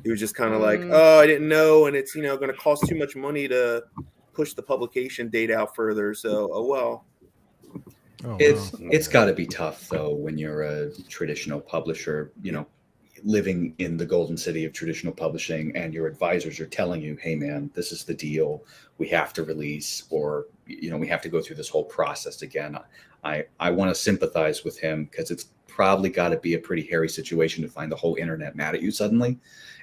He was just kind of like, "Oh, I didn't know, and it's going to cost too much money to push the publication date out further." So, oh well. Oh, It's got to be tough though when you're a traditional publisher, living in the golden city of traditional publishing, and your advisors are telling you, "Hey, man, this is the deal. We have to release, or we have to go through this whole process again." I want to sympathize with him, because it's probably got to be a pretty hairy situation to find the whole internet mad at you suddenly,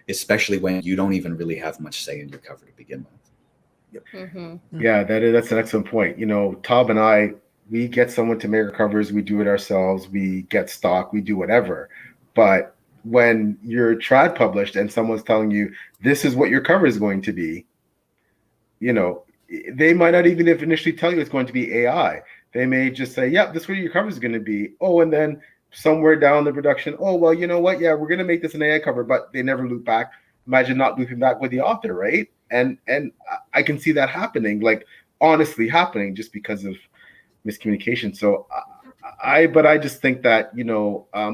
especially when you don't even really have much say in your cover to begin with. Yeah, that's an excellent point. Tom and I, we get someone to make our covers, we do it ourselves, we get stock, we do whatever. But when you're trad published and someone's telling you this is what your cover is going to be, they might not even initially tell you it's going to be AI. They may just say, "Yep, this is what your cover is going to be." Oh, and then somewhere down the production, "Oh, well, you know what? Yeah, we're going to make this an AI cover," but they never loop back. Imagine not looping back with the author, right? And I can see that happening, like honestly happening, just because of miscommunication. So I just think that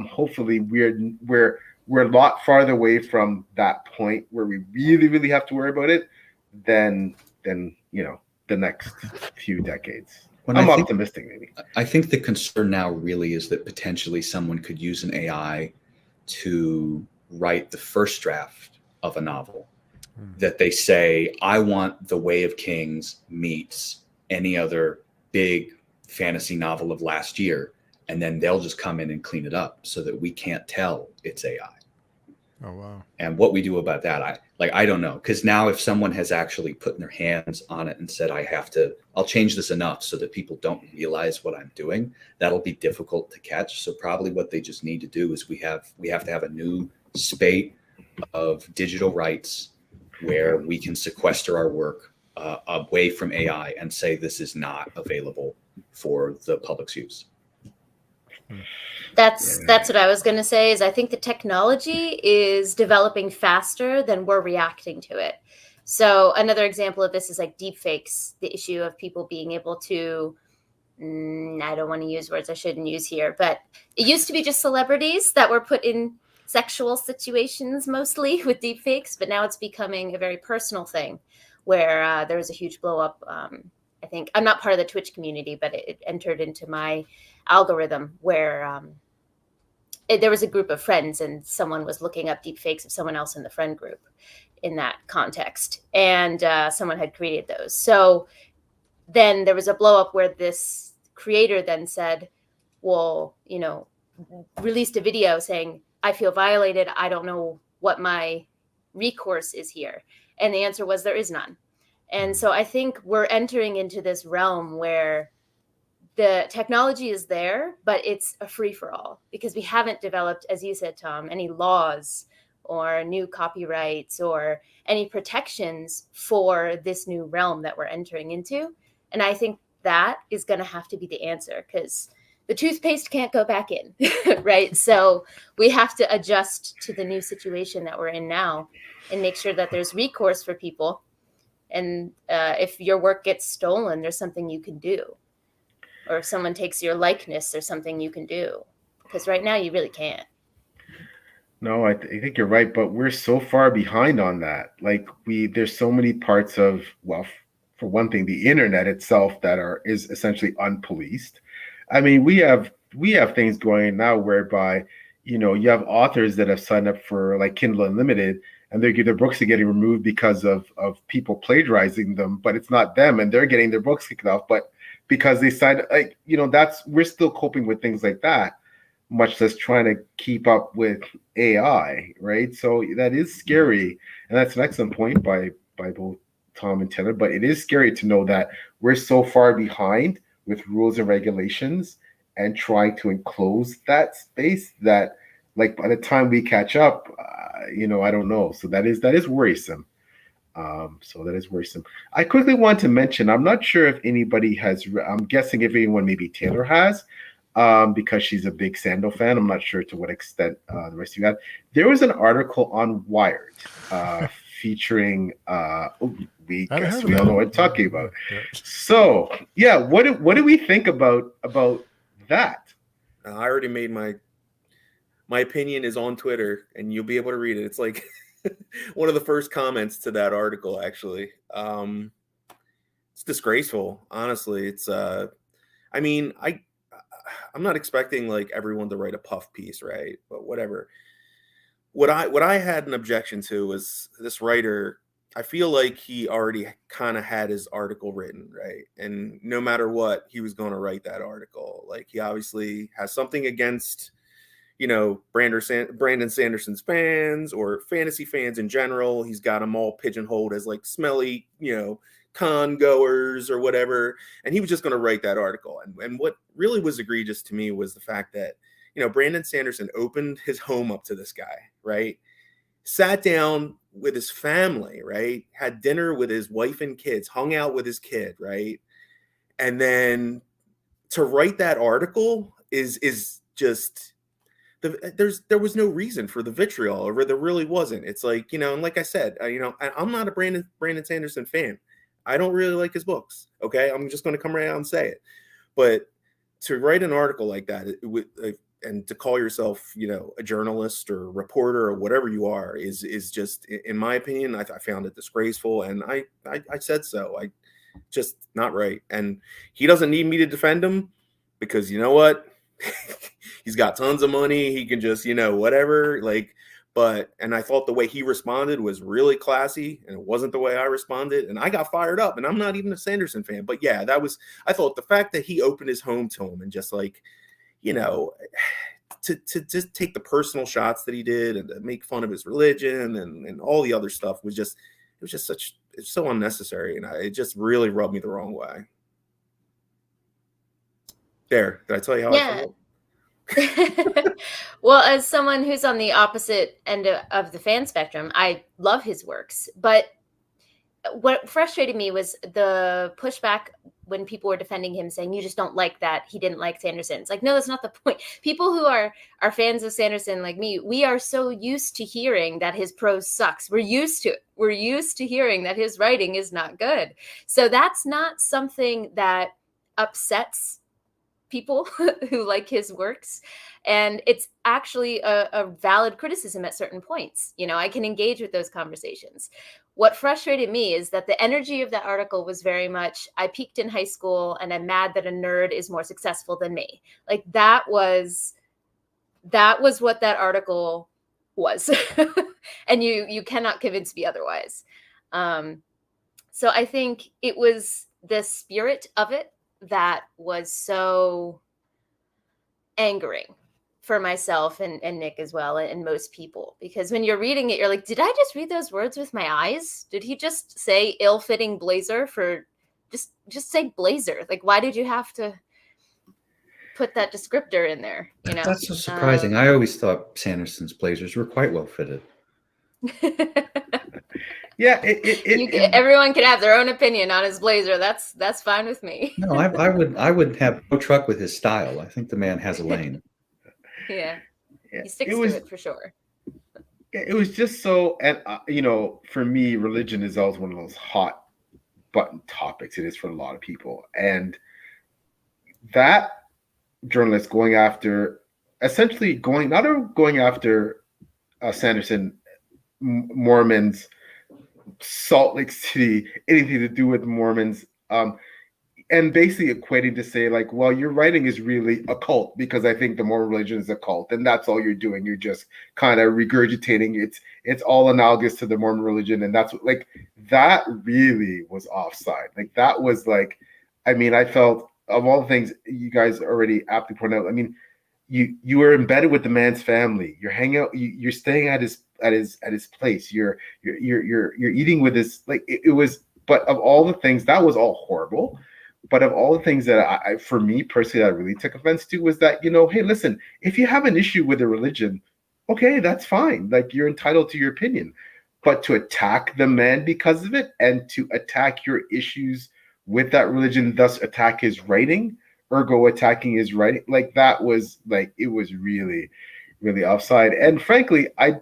hopefully we're a lot farther away from that point where we really, really have to worry about it than the next few decades. I'm optimistic, maybe. I think the concern now really is that potentially someone could use an AI to write the first draft of a novel, that they say, I want The Way of Kings meets any other big fantasy novel of last year. And then they'll just come in and clean it up so that we can't tell it's AI. Oh, wow. And what we do about that, I don't know. Because now if someone has actually put their hands on it and said, I'll change this enough so that people don't realize what I'm doing, that'll be difficult to catch. So probably what they just need to do is we have to have a new spate of digital rights where we can sequester our work away from AI and say this is not available for the public's use. That's what I was going to say. Is I think the technology is developing faster than we're reacting to it. So another example of this is like deepfakes, the issue of people being able to, I don't want to use words I shouldn't use here, but it used to be just celebrities that were put in sexual situations mostly with deepfakes, but now it's becoming a very personal thing where there was a huge blow up. I think I'm not part of the Twitch community, but it entered into my algorithm where there was a group of friends and someone was looking up deepfakes of someone else in the friend group in that context. And someone had created those. So then there was a blow up where this creator then said, well, released a video saying, I feel violated. I don't know what my recourse is here. And the answer was there is none. And so I think we're entering into this realm where the technology is there, but it's a free for all because we haven't developed, as you said, Tom, any laws or new copyrights or any protections for this new realm that we're entering into. And I think that is going to have to be the answer because the toothpaste can't go back in, right? So we have to adjust to the new situation that we're in now and make sure that there's recourse for people. And if your work gets stolen, there's something you can do. Or if someone takes your likeness, there's something you can do. Because right now you really can't. No, I think you're right, but we're so far behind on that. Like there's so many parts of, well, for one thing, the internet itself that is essentially unpoliced. I mean, we have things going now whereby, you have authors that have signed up for like Kindle Unlimited and their books are getting removed because of people plagiarizing them, but it's not them and they're getting their books kicked off. But because they signed, we're still coping with things like that, much less trying to keep up with AI, right? So that is scary. And that's an excellent point by both Tom and Taylor, but it is scary to know that we're so far behind with rules and regulations and trying to enclose that space that like by the time we catch up, I don't know. So that is worrisome. So that is worrisome. I quickly want to mention, I'm not sure if anybody has, I'm guessing if anyone, maybe Taylor has, because she's a big Sando fan. I'm not sure to what extent the rest of you have. There was an article on Wired featuring, we all know what I'm talking about. So yeah, what do we think about that? I already made my opinion is on Twitter, and you'll be able to read it. It's like one of the first comments to that article, actually. It's disgraceful, honestly. It's I'm not expecting like everyone to write a puff piece, right? But whatever. What I had an objection to was this writer. I feel like he already kind of had his article written, right? And no matter what, he was going to write that article. Like he obviously has something against, Brandon Sanderson's fans or fantasy fans in general. He's got them all pigeonholed as like smelly, con goers or whatever. And he was just going to write that article. And what really was egregious to me was the fact that, Brandon Sanderson opened his home up to this guy, right? Sat down with his family, right? Had dinner with his wife and kids, hung out with his kid, right? And then to write that article is just there was no reason for the vitriol, or there really wasn't. It's like, and like I said, I'm not a Brandon Sanderson fan. I don't really like his books. Okay, I'm just going to come right out and say it. But to write an article like that and to call yourself, a journalist or a reporter or whatever you are is just, in my opinion, I found it disgraceful, and I said so. I just not right. And he doesn't need me to defend him because you know what? He's got tons of money. He can just, whatever. Like, and I thought the way he responded was really classy, and it wasn't the way I responded, and I got fired up. And I'm not even a Sanderson fan, but yeah, I thought the fact that he opened his home to him and just like, you know, to just take the personal shots that he did and to make fun of his religion and all the other stuff was just, it's so unnecessary, and it just really rubbed me the wrong way. There, did I tell you how I felt? Well, as someone who's on the opposite end of the fan spectrum, I love his works. But what frustrated me was the pushback when people were defending him, saying, you just don't like that he didn't like Sanderson. It's like, no, that's not the point. People who are fans of Sanderson, like me, we are so used to hearing that his prose sucks. We're used to it. We're used to hearing that his writing is not good. So that's not something that upsets people who like his works, and it's actually a valid criticism at certain points. You know, I can engage with those conversations. What frustrated me is that the energy of that article was very much, I peaked in high school and I'm mad that a nerd is more successful than me. Like that was what that article was. And you cannot convince me otherwise. So I think it was the spirit of it that was so angering for myself and Nick as well, and most people, because when you're reading it, you're like, did I just read those words with my eyes? Did he just say ill-fitting blazer for just say blazer? Like, why did you have to put that descriptor in there? You know, That's so surprising. I always thought Sanderson's blazers were quite well fitted. Yeah, everyone can have their own opinion on his blazer. That's fine with me. No, I would have no truck with his style. I think the man has a lane. Yeah, he sticks to it for sure. It was just so, and you know, for me, religion is always one of those hot button topics. It is for a lot of people, and that journalist going after, essentially going after Sanderson, Mormons, Salt Lake City, anything to do with Mormons, and basically equating to say like, well, your writing is really a cult because I think the Mormon religion is a cult, and that's all you're doing. You're just kind of regurgitating it's all analogous to the Mormon religion, and that's what, like, that really was offside. Like that was like, I mean, I felt of all the things you guys already aptly pointed out. I mean, you were embedded with the man's family. You're hanging out. You're staying at his place. You're eating with his, like it was. But of all the things, that was all horrible. But of all the things that I for me personally, I really took offense to was that, you know, hey, listen, if you have an issue with a religion, okay, that's fine. Like you're entitled to your opinion. But to attack the man because of it, and to attack your issues with that religion, thus attack his writing, ergo attacking his writing, like that was like, it was really, really offside. And frankly, I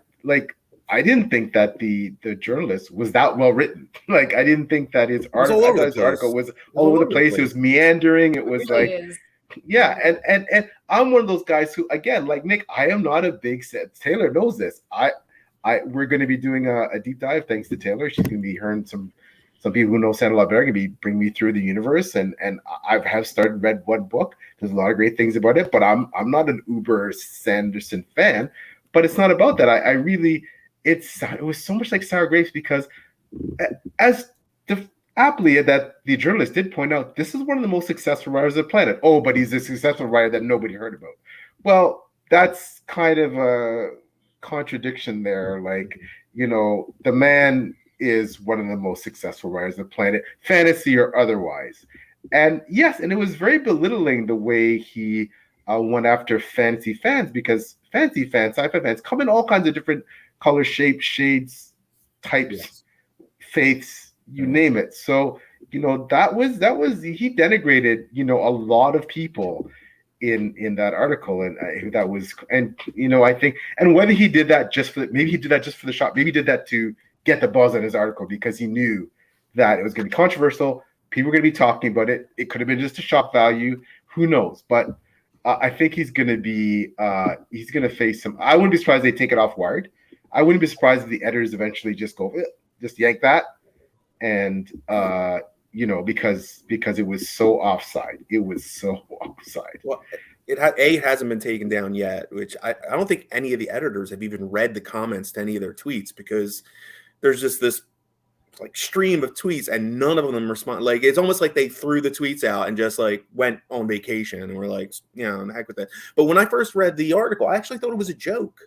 didn't think that the journalist was that well written. Like I didn't think that his article was all over the place. It was meandering. It was like, yeah. And I'm one of those guys who, again, like Nick, I am not a big set. Taylor knows this. We're going to be doing a deep dive thanks to Taylor. She's going to be hearing some people who know Santa La Bear going to bring me through the universe, and I have read one book. There's a lot of great things about it, but I'm not an uber Sanderson fan. But it's not about that. I really, it was so much like Sour Grapes, because as aptly that the journalist did point out, this is one of the most successful writers of the planet. Oh, but he's a successful writer that nobody heard about. Well, that's kind of a contradiction there. Like, you know, the man is one of the most successful writers of the planet, fantasy or otherwise. And yes, and it was very belittling the way he went after fantasy fans, because fantasy fans, sci-fi fans, come in all kinds of different colors, shapes, shades, types, faiths, you name it. So, you know, that was he denigrated, you know, a lot of people in that article, and that was, and you know, I think, and whether he did that maybe he did that just for the shot, maybe he did that to get the buzz on his article because he knew that it was going to be controversial. People were going to be talking about it. It could have been just a shock value. Who knows? But I think he's going to face some. I wouldn't be surprised they take it off Wired. I wouldn't be surprised if the editors eventually just yank that, and you know, because it was so offside. It was so offside. Well, it hasn't been taken down yet, which I don't think any of the editors have even read the comments to any of their tweets, because there's just this like stream of tweets and none of them respond. Like, it's almost like they threw the tweets out and just like went on vacation and were like, the heck with it. But when I first read the article, I actually thought it was a joke.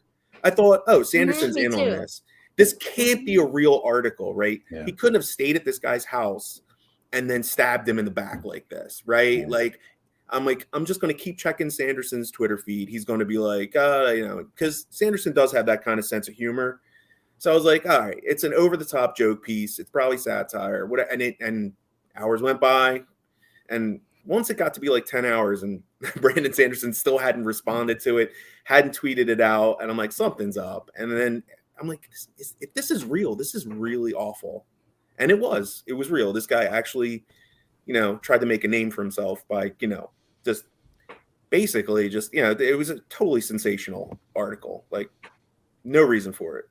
I thought, oh, Sanderson's Me in too. on this. This can't be a real article, right? Yeah. He couldn't have stayed at this guy's house and then stabbed him in the back like this, right? Yeah. Like, I'm just going to keep checking Sanderson's Twitter feed. He's going to be like, because Sanderson does have that kind of sense of humor. So I was like, all right, it's an over-the-top joke piece. It's probably satire. And hours went by, and once it got to be like 10 hours, and Brandon Sanderson still hadn't responded to it, hadn't tweeted it out, and I'm like, something's up. And then I'm like, if this is real, this is really awful. And it was real. This guy actually, tried to make a name for himself by, just basically just, it was a totally sensational article. Like, no reason for it.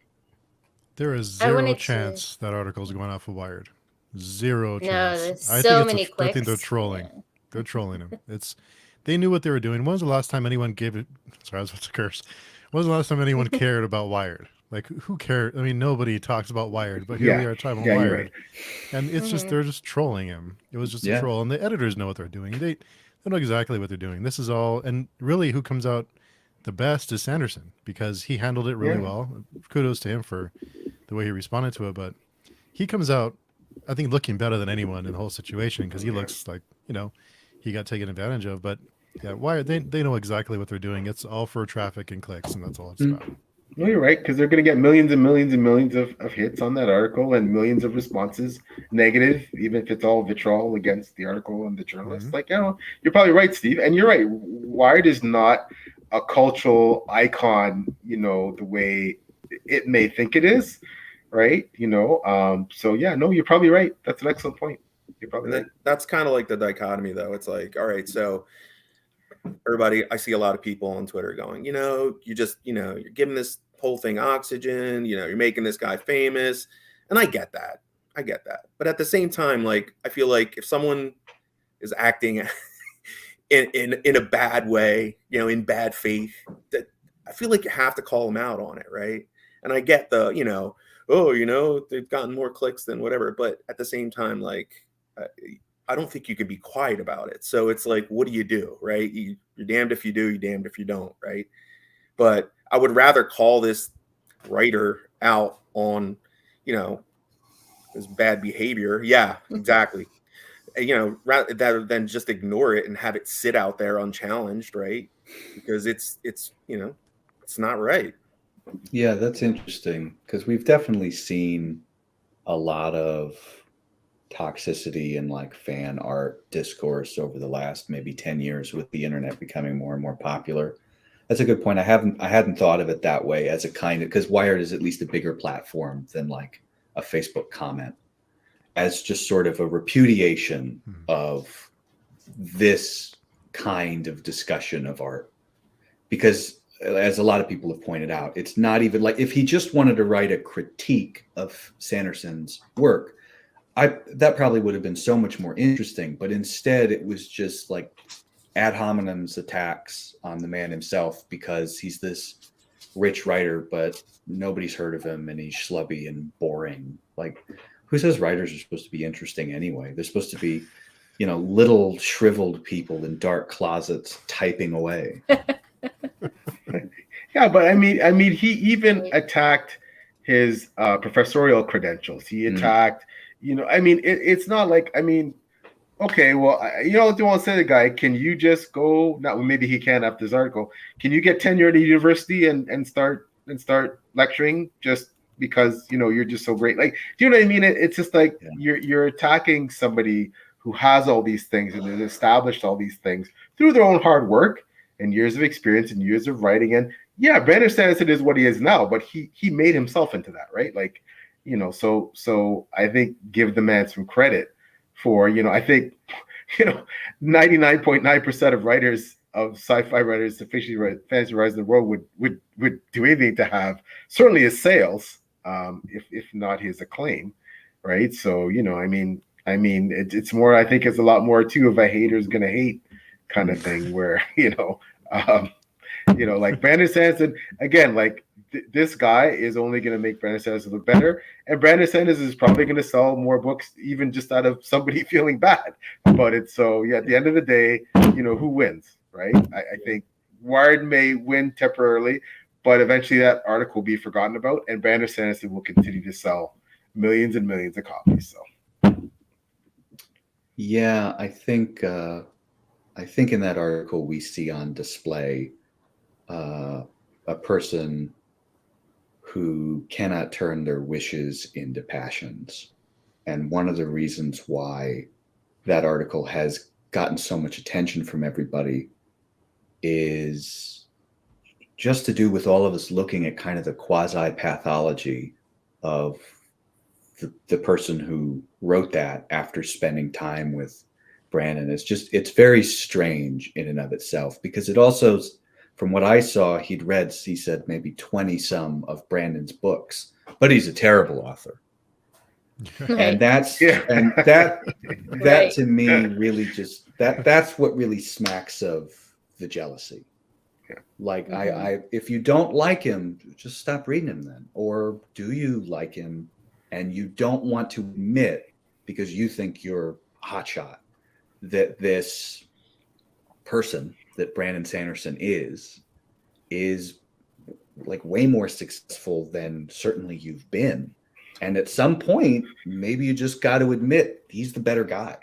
There is I zero wanted chance that article is going off of Wired. Zero No, chance. there's I so think many I clicks. think they're trolling. Yeah. They're trolling him. They knew what they were doing. When was the last time anyone gave it? Sorry, I was about to curse. When was the last time anyone cared about Wired? Like, who cared? I mean, nobody talks about Wired, but here we are talking about you're Wired. right. And it's just, they're just trolling him. It was just a troll. And the editors know what they're doing. They know exactly what they're doing. This is all, and really who comes out the best is Sanderson, because he handled it really well. Kudos to him for the way he responded to it. But he comes out, I think, looking better than anyone in the whole situation, because he looks like, he got taken advantage of. But yeah, Wired, they know exactly what they're doing. It's all for traffic and clicks, and that's all it's about. No, you're right, because they're going to get millions and millions and millions of hits on that article and millions of responses, negative, even if it's all vitriol against the article and the journalist. Like, you're probably right, Steve. And you're right. Wired is not a cultural icon, the way it may think it is, right? So yeah, no, you're probably right. That's an excellent point. You're probably right. That's kind of like the dichotomy, though. It's like, all right, so everybody, I see a lot of people on Twitter going, you just, you're giving this whole thing oxygen, you're making this guy famous. And I get that. But at the same time, like, I feel like if someone is acting in a bad way, in bad faith, that I feel like you have to call them out on it, right? And I get the, they've gotten more clicks than whatever. But at the same time, like, I don't think you could be quiet about it. So it's like, what do you do, right? You're damned if you do, you're damned if you don't, right? But I would rather call this writer out on, his bad behavior. Yeah, exactly. Rather than just ignore it and have it sit out there unchallenged, right? Because it's not right. Yeah, that's interesting, because we've definitely seen a lot of toxicity and like fan art discourse over the last maybe 10 years with the internet becoming more and more popular. That's a good point. I hadn't thought of it that way, as a kind of, because Wired is at least a bigger platform than like a Facebook comment, as just sort of a repudiation of this kind of discussion of art. Because as a lot of people have pointed out, it's not even like, if he just wanted to write a critique of Sanderson's work, that probably would have been so much more interesting. But instead, it was just like ad hominem's attacks on the man himself, because he's this rich writer, but nobody's heard of him, and he's schlubby and boring. Like, who says writers are supposed to be interesting anyway? They're supposed to be, little shriveled people in dark closets typing away. Yeah, but I mean, he even attacked his professorial credentials. He attacked, it's not like, okay, well, what you want to say to the guy, can you just go, not maybe he can after this article, can you get tenure at a university and start lecturing just because, you're just so great? Like, do you know what I mean? It's just like, you're attacking somebody who has all these things and has established all these things through their own hard work and years of experience and years of writing. And yeah, Brandon Sanderson is what he is now, but he made himself into that, right? Like, so I think give the man some credit for, I think, 99.9% of writers, of sci-fi writers, fantasy writers in the world would do anything to have certainly his sales, if not his acclaim, right? So, it's more, I think it's a lot more too of a hater's gonna hate kind of thing, where, Um, like Brandon Sanderson, again, like this guy is only going to make Brandon Sanderson look better. And Brandon Sanderson is probably going to sell more books, even just out of somebody feeling bad about it. So, yeah, at the end of the day, who wins, right? I think Wired may win temporarily, but eventually that article will be forgotten about, and Brandon Sanderson will continue to sell millions and millions of copies. So, yeah, I think in that article we see on display a person who cannot turn their wishes into passions. And one of the reasons why that article has gotten so much attention from everybody is just to do with all of us looking at kind of the quasi-pathology of the person who wrote that after spending time with Brandon. It's very strange in and of itself, because it also, from what I saw, he said maybe 20 some of Brandon's books, but he's a terrible author. And that Right. to me really just that's what really smacks of the jealousy. Yeah. Like if you don't like him, just stop reading him then. Or do you like him and you don't want to admit, because you think you're hotshot, that this person that Brandon Sanderson is like way more successful than certainly you've been. And at some point, maybe you just got to admit he's the better guy.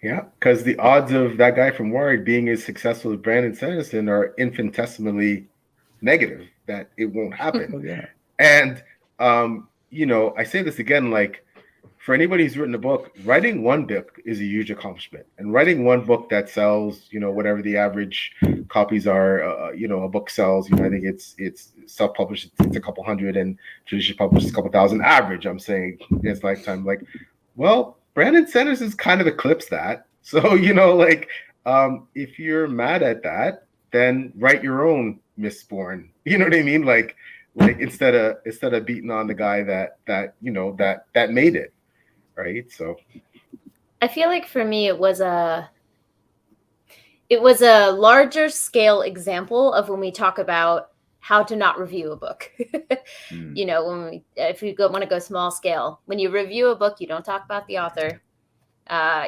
Yeah, because the odds of that guy from Wired being as successful as Brandon Sanderson are infinitesimally negative, that it won't happen. Oh, yeah. And, I say this again, like, for anybody who's written a book, writing one book is a huge accomplishment. And writing one book that sells, whatever the average copies are, a book sells, I think it's self-published, it's a couple hundred, and traditionally published a couple thousand average, I'm saying, in its lifetime. Like, well, Brandon Sanderson's kind of eclipsed that. So, if you're mad at that, then write your own Mistborn. You know what I mean? Like instead of beating on the guy that made it. Right. So I feel like for me it was a larger scale example of when we talk about how to not review a book. If you want to go small scale, when you review a book, you don't talk about the author.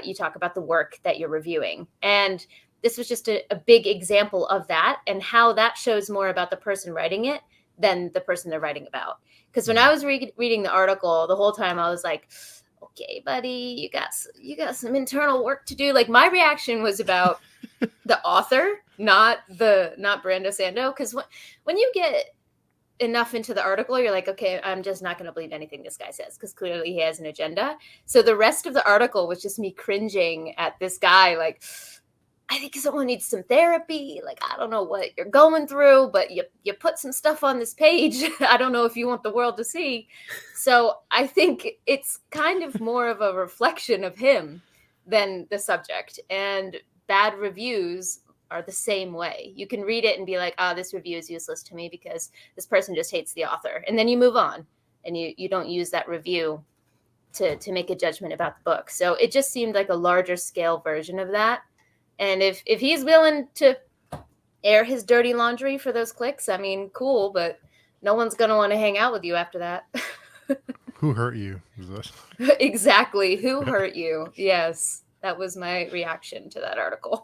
You talk about the work that you're reviewing. And this was just a big example of that, and how that shows more about the person writing it than the person they're writing about. Because when I was reading the article, the whole time I was like, okay, buddy, you got some internal work to do. Like, my reaction was about the author, not Brando Sando. Because when you get enough into the article, you're like, okay, I'm just not going to believe anything this guy says, because clearly he has an agenda. So the rest of the article was just me cringing at this guy. Like, I think someone needs some therapy. Like, I don't know what you're going through, but you put some stuff on this page. I don't know if you want the world to see. So I think it's kind of more of a reflection of him than the subject. And bad reviews are the same way. You can read it and be like, oh, this review is useless to me because this person just hates the author. And then you move on, and you don't use that review to make a judgment about the book. So it just seemed like a larger scale version of that. And if he's willing to air his dirty laundry for those clicks, I mean, cool, but no one's going to want to hang out with you after that. Who hurt you? Is that... Exactly. Who hurt you? Yes. That was my reaction to that article.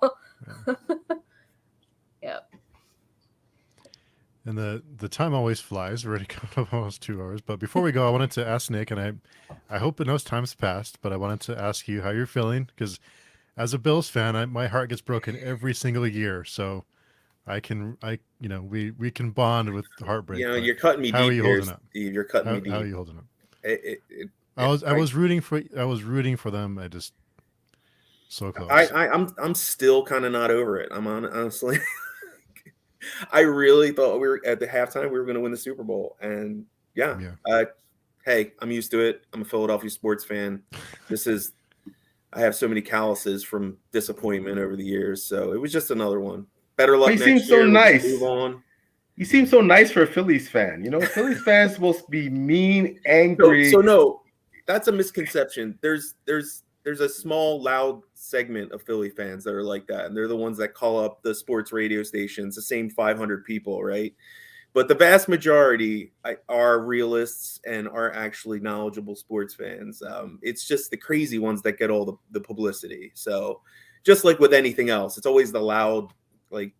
Yeah. And the time always flies. We're already coming up almost 2 hours. But before we go, I wanted to ask Nick, and I hope it knows time's passed, but I wanted to ask you how you're feeling, because as a Bills fan, my heart gets broken every single year. So we can bond with heartbreak. You're cutting me deep. How are you holding up? Steve, you're cutting me deep. How are you holding up? I was rooting for them. I just so close. I'm still kind of not over it. Honestly. I really thought we were at the halftime we were going to win the Super Bowl, and hey, I'm used to it. I'm a Philadelphia sports fan. I have so many calluses from disappointment over the years, so it was just another one. Better luck next year. He seems so nice. Move on. You seem so nice for a Phillies fan. Phillies fans supposed to be mean, angry. So no, that's a misconception. There's there's a small, loud segment of Philly fans that are like that, and they're the ones that call up the sports radio stations, the same 500 people, right? But the vast majority are realists and are actually knowledgeable sports fans. It's just the crazy ones that get all the publicity. So just like with anything else, it's always the loud, like,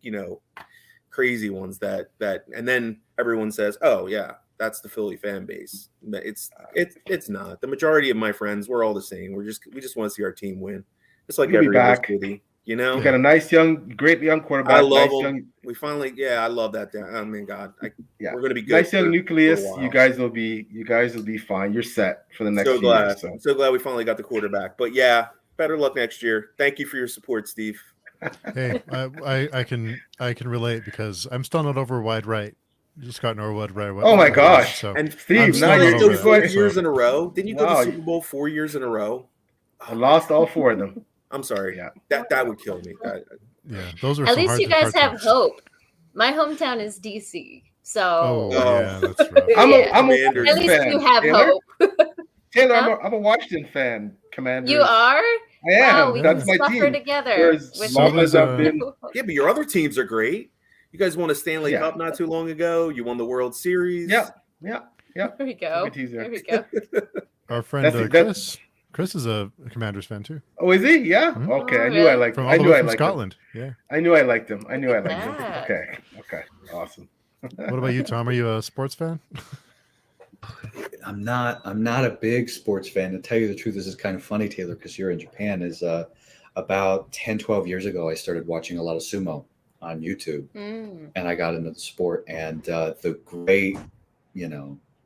crazy ones that and then everyone says, oh yeah, that's the Philly fan base. It's not. The majority of my friends, we're all the same. We just want to see our team win. It's like We'll be every other back. city, We got a great young quarterback. I love nice them. young, We finally, I love that. I mean, God, yeah, we're gonna be good. nice young for nucleus. a while. You guys will be fine. You're set for the next So few glad. years. So. I'm so glad we finally got the quarterback. But yeah, better luck next year. Thank you for your support, Steve. Hey, I can relate because I'm still not over wide right. Just got Norwood right. Oh my gosh. So And Steve, I'm now still you're not go over four that, years so- in a row. Didn't you go Wow. to Super Bowl 4 years in a row? I lost all 4 of them. I'm sorry. Yeah. That would kill me. Yeah, those are At some least hard, you guys hard have times. hope. My hometown is DC, so Oh, Oh. yeah, that's rough. I'm Yeah. a Commanders. at least fan. you have Taylor? hope. Taylor, Huh? I'm a Washington fan. Commanders. You are? I am. Wow, we That's can my suffer team. together. For as with- long as I've been. Yeah, but your other teams are great. You guys won a Stanley Yeah. Cup not too long ago. You won the World Series. Yeah. Here we go. Good teaser. Here we go. Our friend That's- Chris is a Commanders fan too. Oh, is he? Yeah. Hmm? Okay. Oh, I knew I really? liked. From I all the knew way I from liked him. Scotland. Yeah. I knew I liked him. Look at that. Okay. Awesome. What about you, Tom? Are you a sports fan? I'm not a big sports fan. To tell you the truth, this is kind of funny, Taylor, because you're in Japan. Is about 10, 12 years ago, I started watching a lot of sumo on YouTube, Mm. and I got into the sport. And the great,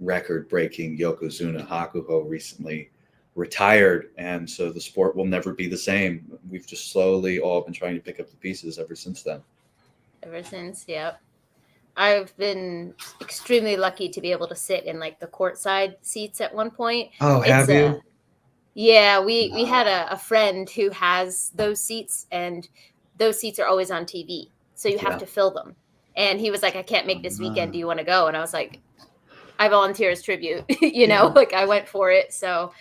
record-breaking Yokozuna Hakuho recently retired, and so the sport will never be the same. We've just slowly all been trying to pick up the pieces ever since then. Ever since, yep. I've been extremely lucky to be able to sit in like the courtside seats at one point. Oh, have you? Yeah, we had a friend who has those seats, and those seats are always on TV, so you have Yeah. to fill them. And he was like, "I can't make this weekend. Do you want to go?" And I was like, "I volunteer as tribute." Like I went for it. So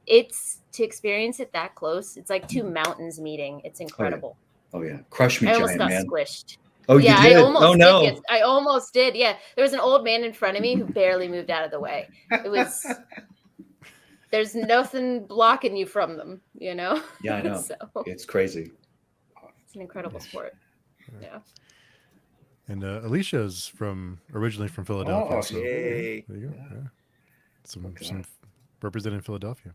it's to experience it that close. It's like two mountains meeting. It's incredible. Oh yeah, crush me, I almost giant got man. squished. Oh, Yeah, you did. I almost Oh no. did. I almost did. Yeah, there was an old man in front of me who barely moved out of the way. It was. There's nothing blocking you from them, Yeah, I know. So It's crazy. it's an incredible sport. Yeah. And Alicia is originally from Philadelphia. Oh, so yay. there you go. Yeah. Some Okay. representing Philadelphia.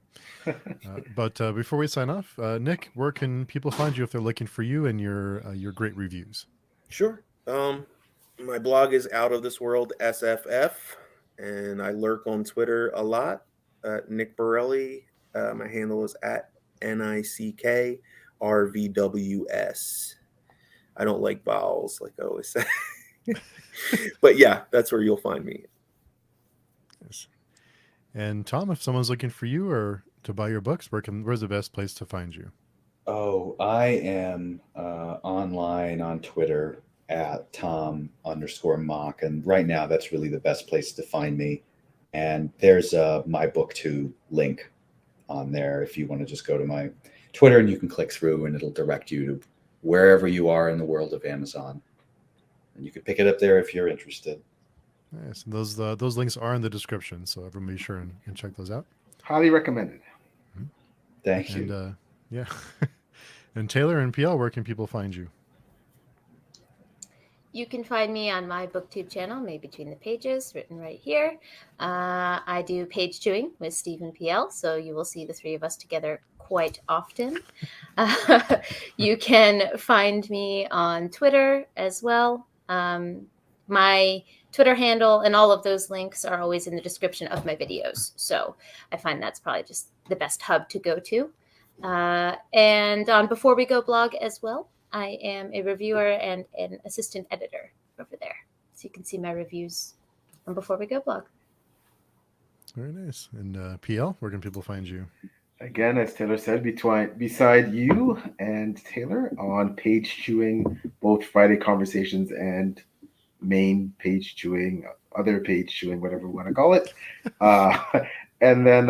But before we sign off, Nick, where can people find you if they're looking for you and your great reviews? Sure. My blog is Out of This World SFF, and I lurk on Twitter a lot. Nick Borrelli. My handle is at NICKRVWS. I don't like vowels, like I always say. But yeah, that's where you'll find me. Yes. And Tom, if someone's looking for you or to buy your books, where's the best place to find you? Oh, I am online on Twitter at Tom_Mock. And right now, that's really the best place to find me. And there's my book too link on there if you want to just go to my Twitter, and you can click through and it'll direct you to wherever you are in the world of Amazon. And you can pick it up there if you're interested. Nice. And those links are in the description, so everyone be sure and check those out. Highly recommended. Thank you. And yeah. And Taylor and PL, where can people find you? You can find me on my booktube channel, Made Between the Pages, written right here. I do page chewing with Steve and PL, so you will see the three of us together quite often. You can find me on Twitter as well. My Twitter handle and all of those links are always in the description of my videos. So I find that's probably just the best hub to go to. And on Before We Go blog as well, I am a reviewer and an assistant editor over there. So you can see my reviews on Before We Go blog. Very nice. And PL, where can people find you? Again, as Taylor said, beside you and Taylor on page chewing, both Friday Conversations and main page chewing, other page chewing, whatever we want to call it. And then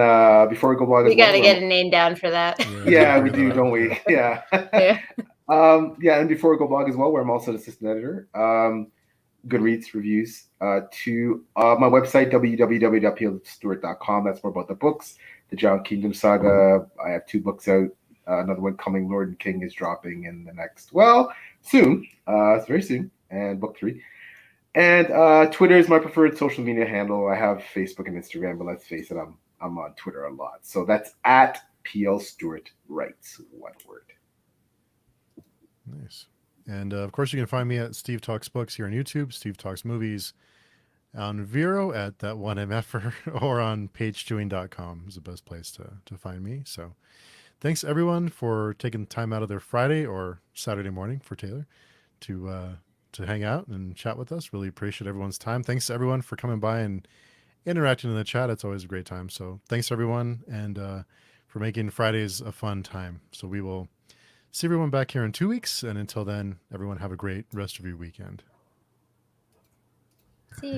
before we go blog, We got to get a name down for that. Yeah, we do, don't we? Yeah. Yeah. Yeah, and before we go blog as well, where I'm also an assistant editor. Goodreads reviews to my website, www.plstewart.com. That's more about the books. The John Kingdom Saga. I have 2 books out. Another one coming, Lord and King, is dropping in the next, soon. It's very soon. And book 3. And Twitter is my preferred social media handle. I have Facebook and Instagram, but let's face it, I'm on Twitter a lot. So that's at PL Stewart Writes, one word. Nice. And of course, you can find me at Steve Talks Books here on YouTube, Steve Talks Movies, on Vero at that 1MFer, or on pagechewing.com is the best place to find me. So thanks everyone for taking time out of their Friday or Saturday morning for Taylor to hang out and chat with us. Really appreciate everyone's time. Thanks to everyone for coming by and interacting in the chat. It's always a great time. So thanks everyone, and for making Fridays a fun time. So we will see everyone back here in 2 weeks. And until then, everyone have a great rest of your weekend. See you.